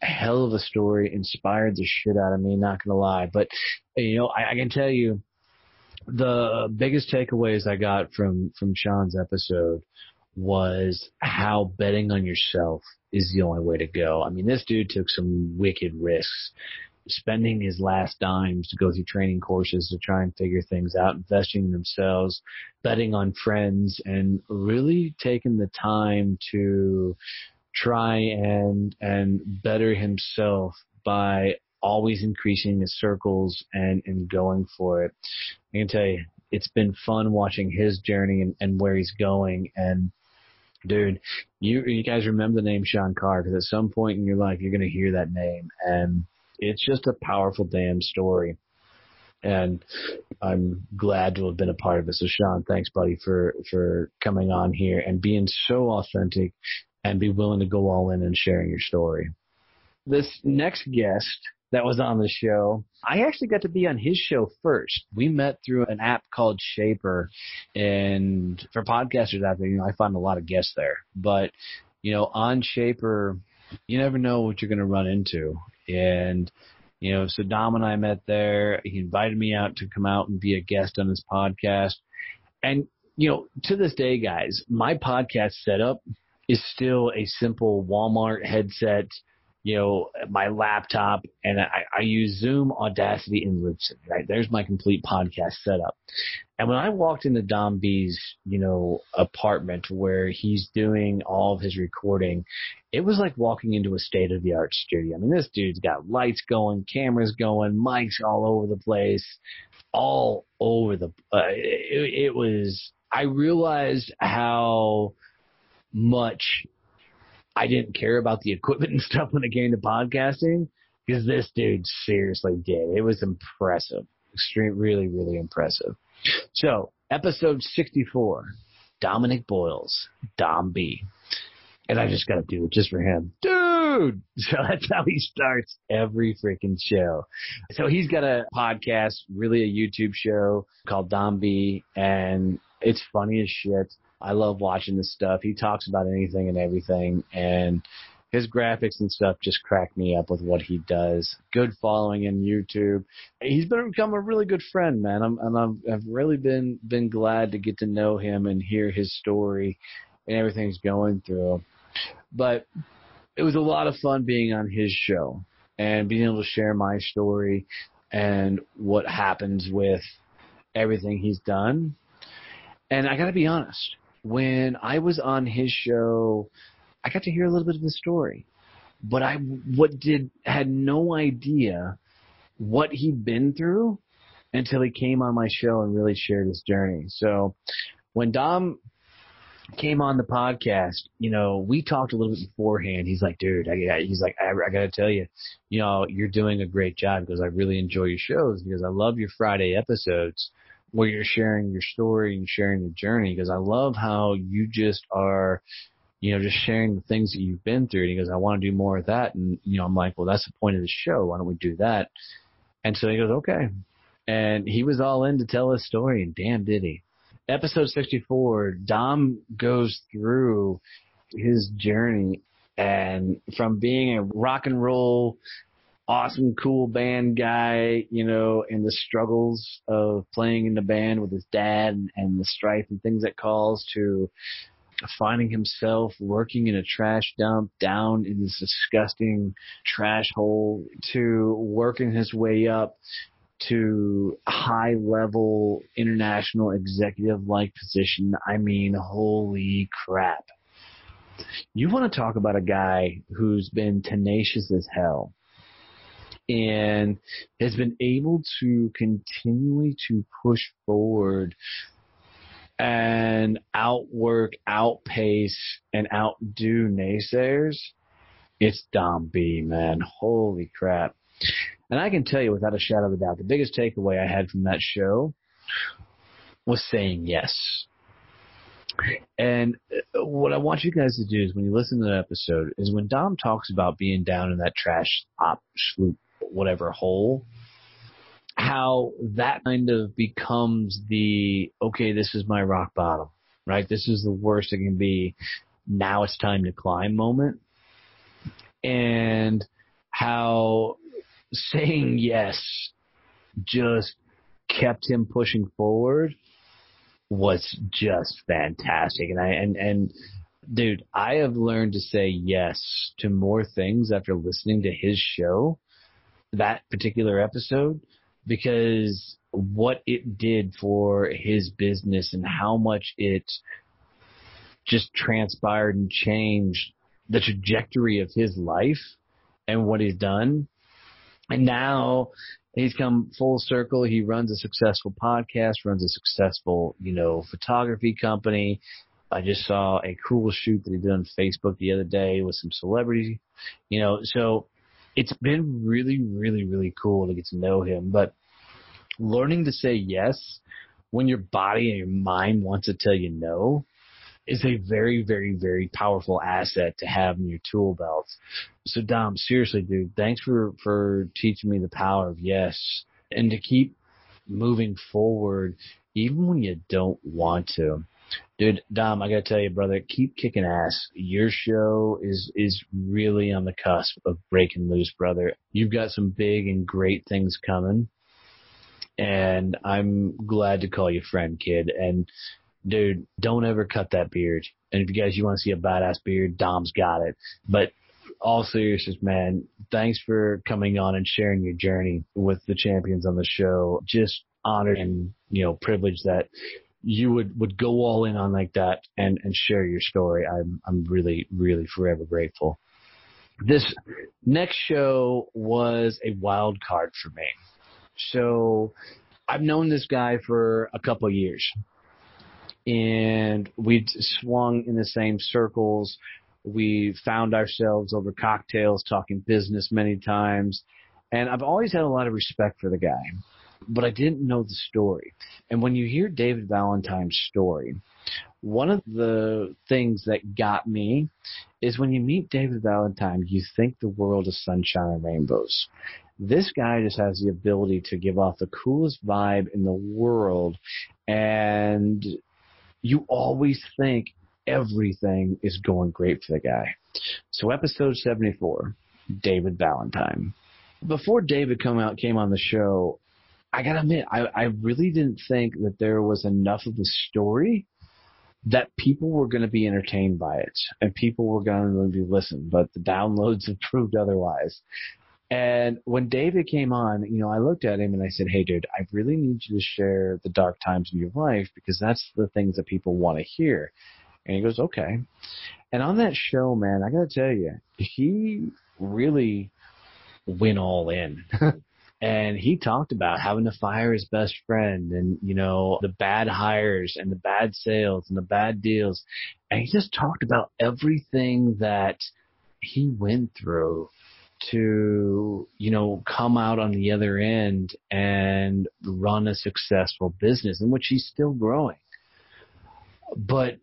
A hell of a story, inspired the shit out of me, not gonna lie. But, I can tell you the biggest takeaways I got from Sean's episode was how betting on yourself is the only way to go. I mean, this dude took some wicked risks, spending his last dimes to go through training courses to try and figure things out, investing in themselves, betting on friends, and really taking the time to try and better himself by always increasing his circles and going for it. I can tell you, it's been fun watching his journey and where he's going. And dude, you guys remember the name Sean Carr, because at some point in your life, you're going to hear that name. And it's just a powerful damn story. And I'm glad to have been a part of it. So Sean, thanks buddy for coming on here and being so authentic and be willing to go all in and sharing your story. This next guest that was on the show, I actually got to be on his show first. We met through an app called Shaper, and for podcasters out there, I find a lot of guests there. But, on Shaper, you never know what you're going to run into. And, so Dom and I met there. He invited me out to come out and be a guest on his podcast. And, to this day, guys, my podcast setup is still a simple Walmart headset, my laptop, and I use Zoom, Audacity, and Libsyn, right? There's my complete podcast setup. And when I walked into Dom B's, apartment where he's doing all of his recording, it was like walking into a state-of-the-art studio. I mean, this dude's got lights going, cameras going, mics all over the place, all over the it was, I realized how much I didn't care about the equipment and stuff when it came to podcasting, because this dude seriously did. It was impressive. Really, really impressive. So, episode 64, Dominic Boyles, Dom B. And I just got to do it just for him. Dude! So that's how he starts every freaking show. So he's got a podcast, really a YouTube show called Dom B, and it's funny as shit. I love watching this stuff. He talks about anything and everything, and his graphics and stuff just crack me up with what he does. Good following in YouTube. He's become a really good friend, man. I've really been glad to get to know him and hear his story and everything he's going through. But it was a lot of fun being on his show and being able to share my story and what happens with everything he's done. And I got to be honest, when I was on his show, I got to hear a little bit of the story, but I had no idea what he'd been through until he came on my show and really shared his journey. So when Dom came on the podcast, we talked a little bit beforehand. He's like, dude, I got to tell you, you're doing a great job, because I really enjoy your shows, because I love your Friday episodes where you're sharing your story and sharing your journey, because I love how you just are, just sharing the things that you've been through. And he goes, I want to do more of that. And, I'm like, well, that's the point of the show. Why don't we do that? And so he goes, okay. And he was all in to tell his story, and damn did he. Episode 64, Dom goes through his journey, and from being a rock and roll, awesome, cool band guy, and the struggles of playing in the band with his dad and the strife and things that calls, to finding himself working in a trash dump down in this disgusting trash hole, to working his way up to high-level international executive-like position. I mean, holy crap. You want to talk about a guy who's been tenacious as hell and has been able to continually to push forward and outwork, outpace, and outdo naysayers, it's Dom B, man. Holy crap. And I can tell you without a shadow of a doubt, the biggest takeaway I had from that show was saying yes. And what I want you guys to do is when you listen to the episode is when Dom talks about being down in that trash, sloop, whatever hole, how that kind of becomes the, okay, this is my rock bottom, right? This is the worst it can be. Now it's time to climb moment. And how saying yes just kept him pushing forward was just fantastic. And dude, I have learned to say yes to more things after listening to his show, that particular episode, because what it did for his business and how much it just transpired and changed the trajectory of his life and what he's done. And now he's come full circle. He runs a successful podcast, runs a successful, photography company. I just saw a cool shoot that he did on Facebook the other day with some celebrities, so it's been really, really, really cool to get to know him. But learning to say yes when your body and your mind wants to tell you no is a very, very, very powerful asset to have in your tool belt. So Dom, seriously, dude, thanks for teaching me the power of yes and to keep moving forward even when you don't want to. Dude, Dom, I gotta tell you, brother, keep kicking ass. Your show is really on the cusp of breaking loose, brother. You've got some big and great things coming, and I'm glad to call you friend, kid. And dude, don't ever cut that beard. And if you want to see a badass beard, Dom's got it. But all seriousness, man, thanks for coming on and sharing your journey with the champions on the show. Just honored and, privileged that you would go all in on like that and share your story. I'm really, really forever grateful. This next show was a wild card for me. So I've known this guy for a couple of years. And we'd swung in the same circles. We found ourselves over cocktails talking business many times. And I've always had a lot of respect for the guy, but I didn't know the story. And when you hear David Valentine's story, one of the things that got me is when you meet David Valentine, you think the world is sunshine and rainbows. This guy just has the ability to give off the coolest vibe in the world, and you always think everything is going great for the guy. So episode 74, David Valentine. Before David came on the show, I got to admit, I really didn't think that there was enough of a story that people were going to be entertained by it and people were going to be listened, but the downloads have proved otherwise. And when David came on, I looked at him and I said, hey, dude, I really need you to share the dark times in your life because that's the things that people want to hear. And he goes, okay. And on that show, man, I got to tell you, he really went all in. And he talked about having to fire his best friend and, the bad hires and the bad sales and the bad deals. And he just talked about everything that he went through to, come out on the other end and run a successful business in which he's still growing. But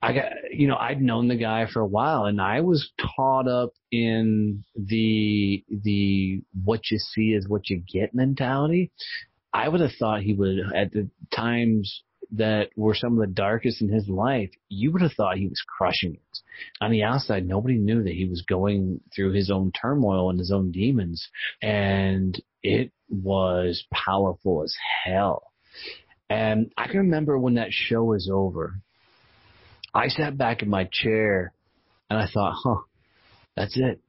I'd known the guy for a while and I was caught up in the what you see is what you get mentality. I would have thought he would, at the times that were some of the darkest in his life, you would have thought he was crushing it. On the outside, nobody knew that he was going through his own turmoil and his own demons. And it was powerful as hell. And I can remember when that show was over, I sat back in my chair and I thought, that's it.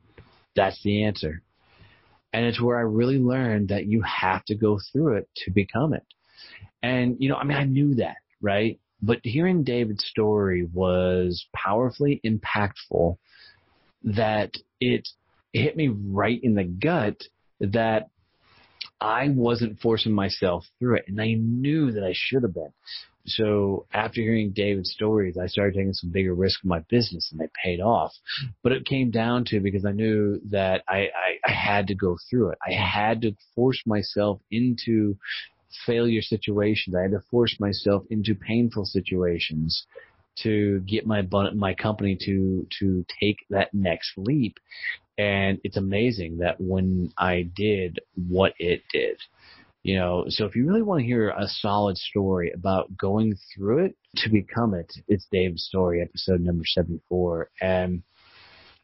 That's the answer. And it's where I really learned that you have to go through it to become it. And, I knew that, right? But hearing David's story was powerfully impactful, that it hit me right in the gut that I wasn't forcing myself through it. And I knew that I should have been. So after hearing David's stories, I started taking some bigger risks in my business, and they paid off. But it came down to because I knew that I had to go through it. I had to force myself into failure situations. I had to force myself into painful situations to get my company to take that next leap. And it's amazing that when I did what it did. So if you really want to hear a solid story about going through it to become it, it's David's story, episode number 74. And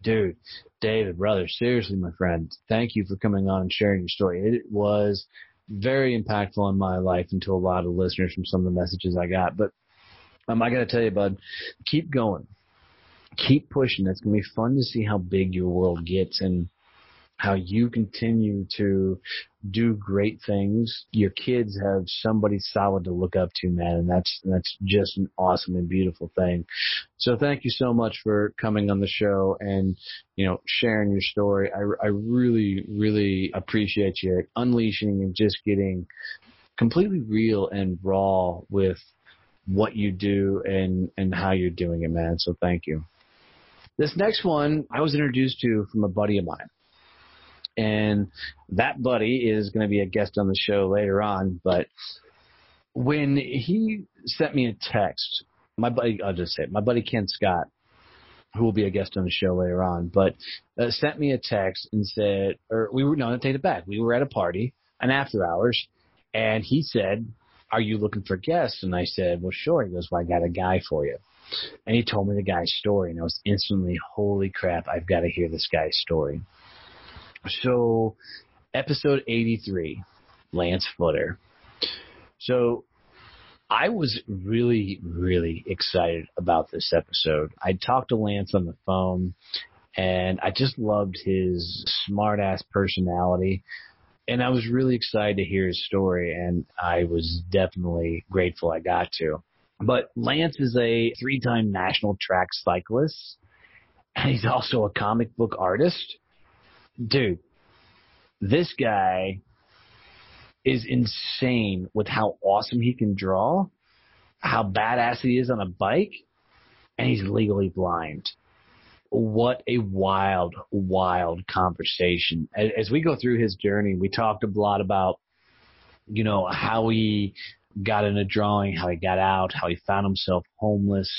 dude, David, brother, seriously, my friend, thank you for coming on and sharing your story. It was very impactful in my life and to a lot of listeners from some of the messages I got. But I got to tell you, bud, keep going. Keep pushing. It's going to be fun to see how big your world gets and how you continue to do great things. Your kids have somebody solid to look up to, man, and that's just an awesome and beautiful thing. So thank you so much for coming on the show and, sharing your story. I really, really appreciate you unleashing and just getting completely real and raw with what you do and how you're doing it, man. So thank you. This next one I was introduced to from a buddy of mine. And that buddy is going to be a guest on the show later on. But when he sent me a text, my buddy Ken Scott, who will be a guest on the show later on, but sent me a text and said, I'll take it back. We were at a party, an after hours, and he said, "Are you looking for guests?" And I said, "Well, sure." He goes, "Well, I got a guy for you." And he told me the guy's story, and I was instantly, holy crap, I've got to hear this guy's story. So, episode 83, Lance Footer. So, I was really, really excited about this episode. I talked to Lance on the phone, and I just loved his smart-ass personality. And I was really excited to hear his story, and I was definitely grateful I got to. But Lance is a 3-time national track cyclist, and he's also a comic book artist. Dude, this guy is insane with how awesome he can draw, how badass he is on a bike, and he's legally blind. What a wild, wild conversation. As we go through his journey, we talked a lot about, how he got into drawing, how he got out, how he found himself homeless,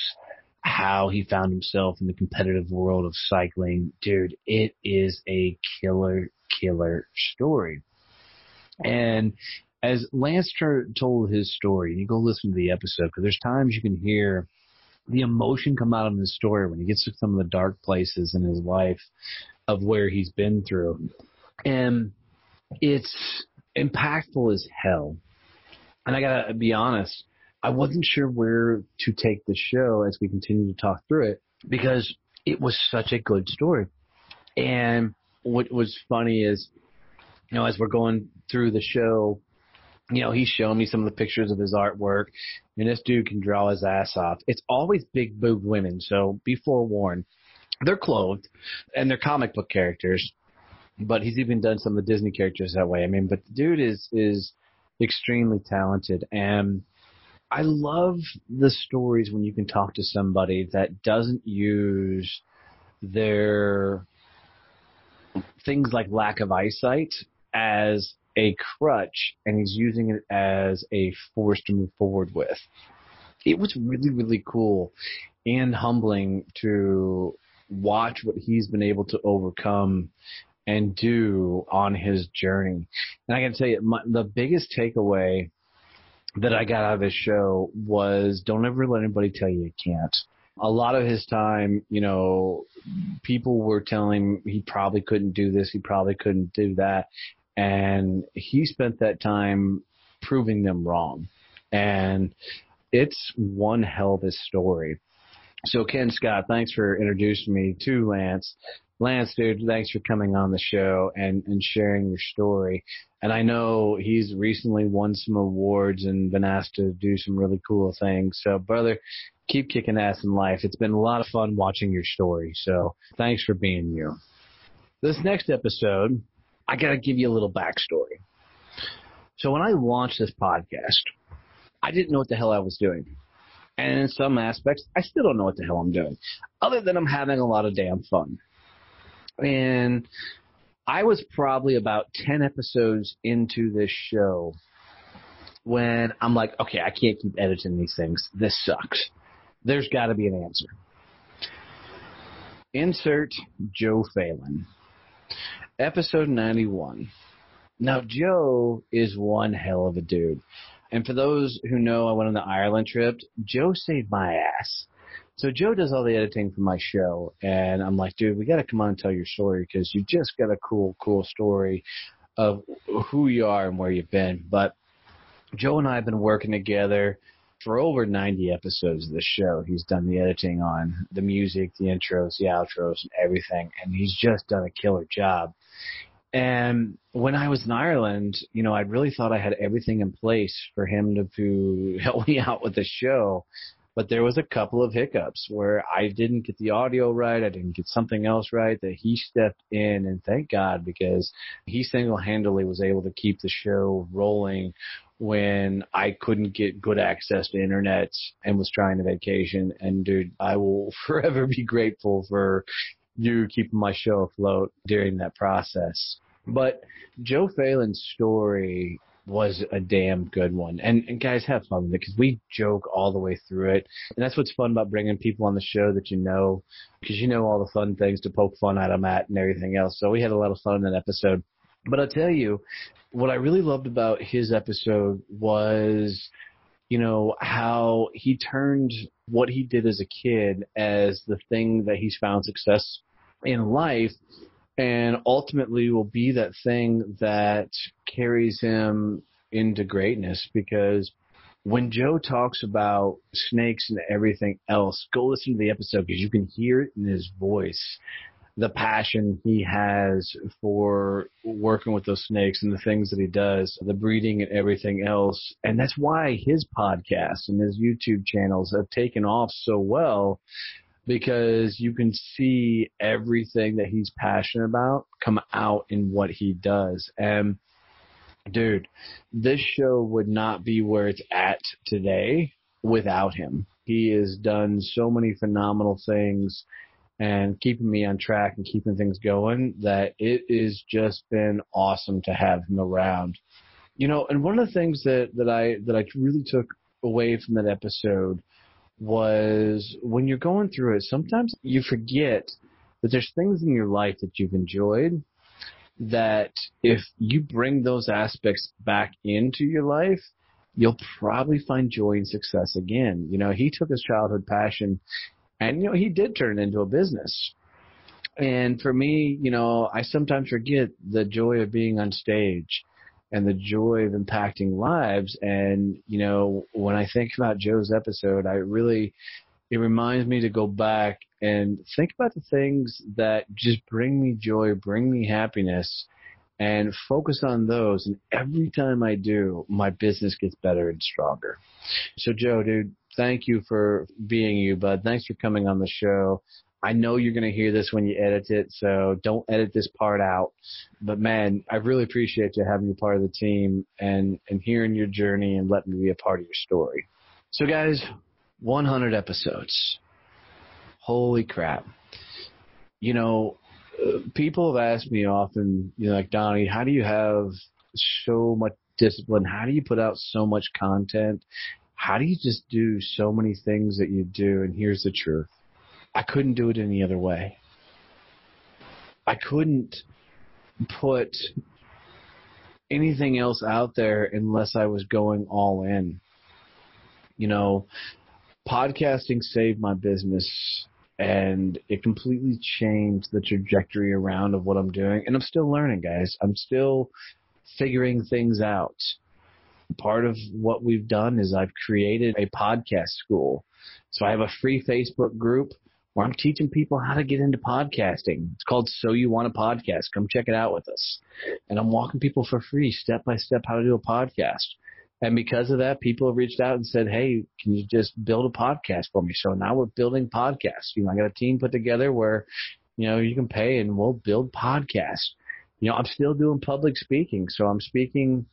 how he found himself in the competitive world of cycling. Dude, it is a killer story. And as Lance told his story, and you go listen to the episode, because there's times you can hear the emotion come out of his story when he gets to some of the dark places in his life of where he's been through. And it's impactful as hell. And I got to be honest, I wasn't sure where to take the show as we continue to talk through it because it was such a good story. And what was funny is, as we're going through the show, he's showing me some of the pictures of his artwork, and this dude can draw his ass off. It's always big boobed women, so be forewarned. They're clothed, and they're comic book characters, but he's even done some of the Disney characters that way. But the dude is extremely talented, and I love the stories when you can talk to somebody that doesn't use their things like lack of eyesight as a crutch, and he's using it as a force to move forward with. It was really, really cool and humbling to watch what he's been able to overcome and do on his journey. And I got to tell you, the biggest takeaway that I got out of this show was don't ever let anybody tell you can't. A lot of his time, people were telling him he probably couldn't do this, he probably couldn't do that. And he spent that time proving them wrong. And it's one hell of a story. So, Ken Scott, thanks for introducing me to Lance. Lance, dude, thanks for coming on the show and sharing your story. And I know he's recently won some awards and been asked to do some really cool things. So, brother, keep kicking ass in life. It's been a lot of fun watching your story. So thanks for being you. This next episode, I got to give you a little backstory. So when I launched this podcast, I didn't know what the hell I was doing. And in some aspects, I still don't know what the hell I'm doing, other than I'm having a lot of damn fun. And I was probably about 10 episodes into this show when I'm like, okay, I can't keep editing these things. This sucks. There's got to be an answer. Insert Joe Phelan. Episode 91. Now, Joe is one hell of a dude. And for those who know, I went on the Ireland trip. Joe saved my ass. So Joe does all the editing for my show. And I'm like, dude, we got to come on and tell your story because you just got a cool story of who you are and where you've been. But Joe and I have been working together for over 90 episodes of the show. He's done the editing on the music, the intros, the outros, and everything. And he's just done a killer job. And when I was in Ireland, you know, I really thought I had everything in place for him to help me out with the show. But there was a couple of hiccups where I didn't get the audio right. I didn't get something else right that he stepped in. And thank God, because he single-handedly was able to keep the show rolling when I couldn't get good access to internet and was trying to vacation. And dude, I will forever be grateful for you keeping my show afloat during that process. But Joe Phelan's story was a damn good one. And guys, have fun with it because we joke all the way through it. And that's what's fun about bringing people on the show that you know, because you know all the fun things to poke fun at them at and everything else. So we had a lot of fun in that episode. But I'll tell you, what I really loved about his episode was, you know, how he turned what he did as a kid as the thing that he's found success in life, and ultimately will be that thing that carries him into greatness. Because when Joe talks about snakes and everything else, go listen to the episode because you can hear it in his voice, the passion he has for working with those snakes and the things that he does, the breeding and everything else. And that's why his podcast and his YouTube channels have taken off so well, because you can see everything that he's passionate about come out in what he does. And dude, this show would not be where it's at today without him. He has done so many phenomenal things and keeping me on track and keeping things going that it has just been awesome to have him around. You know, and one of the things that I really took away from that episode was when you're going through it, sometimes you forget that there's things in your life that you've enjoyed that if you bring those aspects back into your life, you'll probably find joy and success again. You know, he took his childhood passion and, you know, he did turn it into a business. And for me, you know, I sometimes forget the joy of being on stage and the joy of impacting lives. And, you know, when I think about Joe's episode, it reminds me to go back and think about the things that just bring me joy, bring me happiness, and focus on those. And every time I do, my business gets better and stronger. So, Joe, dude, thank you for being you, bud. Thanks for coming on the show. I know you're going to hear this when you edit it, so don't edit this part out. But, man, I really appreciate you having me part of the team and hearing your journey and letting me be a part of your story. So, guys, 100 episodes. Holy crap. You know, people have asked me often, you know, like, Donnie, how do you have so much discipline? How do you put out so much content? How do you just do so many things that you do? And here's the truth. I couldn't do it any other way. I couldn't put anything else out there unless I was going all in. You know, podcasting saved my business, and it completely changed the trajectory around of what I'm doing. And I'm still learning, guys. I'm still figuring things out. Part of what we've done is I've created a podcast school. So I have a free Facebook group where I'm teaching people how to get into podcasting. It's called So You Want a Podcast. Come check it out with us. And I'm walking people for free, step by step, how to do a podcast. And because of that, people have reached out and said, hey, can you just build a podcast for me? So now we're building podcasts. You know, I got a team put together where, you know, you can pay and we'll build podcasts. You know, I'm still doing public speaking. So I'm speaking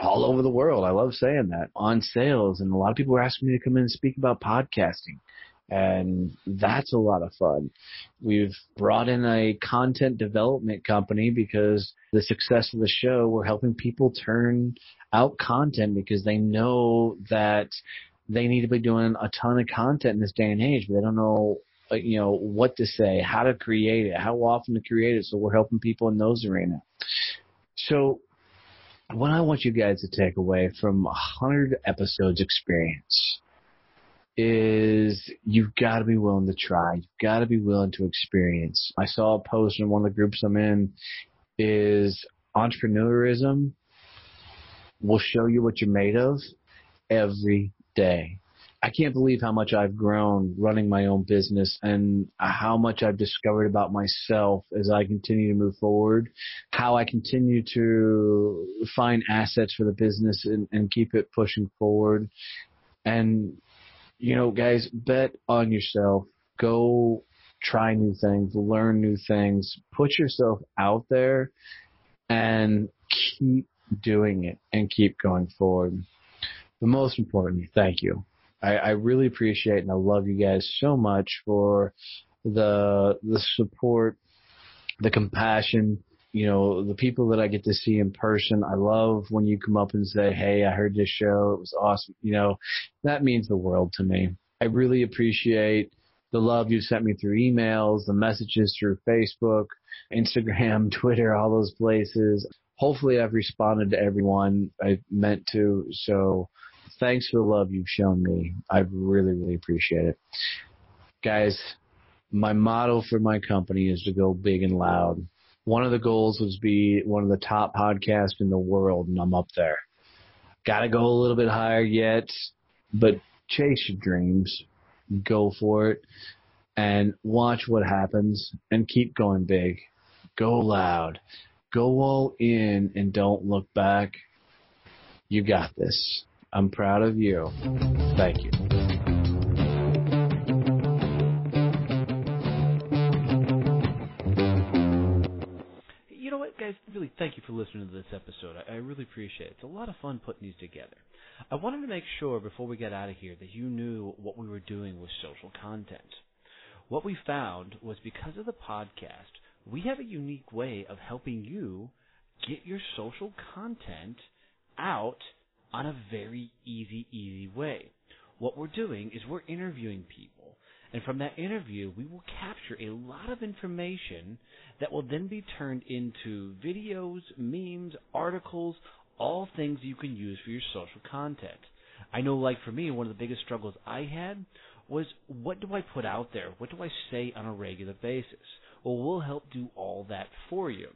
all over the world. I love saying that, on sales. And a lot of people are asking me to come in and speak about podcasting. And that's a lot of fun. We've brought in a content development company because the success of the show, we're helping people turn out content because they know that they need to be doing a ton of content in this day and age, but they don't know, what to say, how to create it, how often to create it. So we're helping people in those arenas. So what I want you guys to take away from 100 episodes experience is you've got to be willing to try. You've got to be willing to experience. I saw a post in one of the groups I'm in is entrepreneurism will show you what you're made of every day. I can't believe how much I've grown running my own business and how much I've discovered about myself as I continue to move forward, how I continue to find assets for the business and keep it pushing forward. And, guys, bet on yourself. Go try new things, learn new things, put yourself out there and keep doing it and keep going forward. But most importantly, thank you. I really appreciate and I love you guys so much for the support, the compassion, the people that I get to see in person. I love when you come up and say, hey, I heard this show. It was awesome. That means the world to me. I really appreciate the love you sent me through emails, the messages through Facebook, Instagram, Twitter, all those places. Hopefully I've responded to everyone I meant to. So thanks for the love you've shown me. I really, really appreciate it. Guys, my motto for my company is to go big and loud. One of the goals was be one of the top podcasts in the world, and I'm up there. Got to go a little bit higher yet, but chase your dreams. Go for it and watch what happens and keep going big. Go loud. Go all in and don't look back. You got this. I'm proud of you. Thank you. You know what, guys? Really, thank you for listening to this episode. I really appreciate it. It's a lot of fun putting these together. I wanted to make sure before we get out of here that you knew what we were doing with social content. What we found was because of the podcast, we have a unique way of helping you get your social content out on a very easy way. What we're doing is we're interviewing people, and from that interview, we will capture a lot of information that will then be turned into videos, memes, articles, all things you can use for your social content. I know, like for me, one of the biggest struggles I had was, what do I put out there? What do I say on a regular basis? Well, we'll help do all that for you.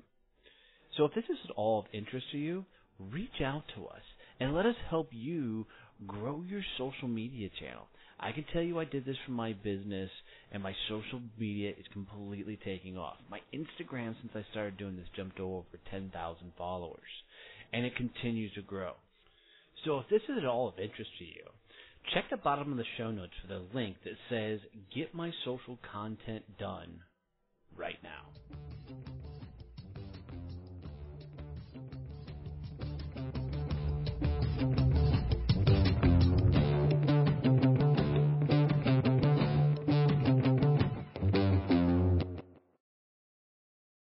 So if this is at all of interest to you, reach out to us and let us help you grow your social media channel. I can tell you I did this for my business, and my social media is completely taking off. My Instagram, since I started doing this, jumped to over 10,000 followers, and it continues to grow. So if this is at all of interest to you, check the bottom of the show notes for the link that says, Get My Social Content Done right now.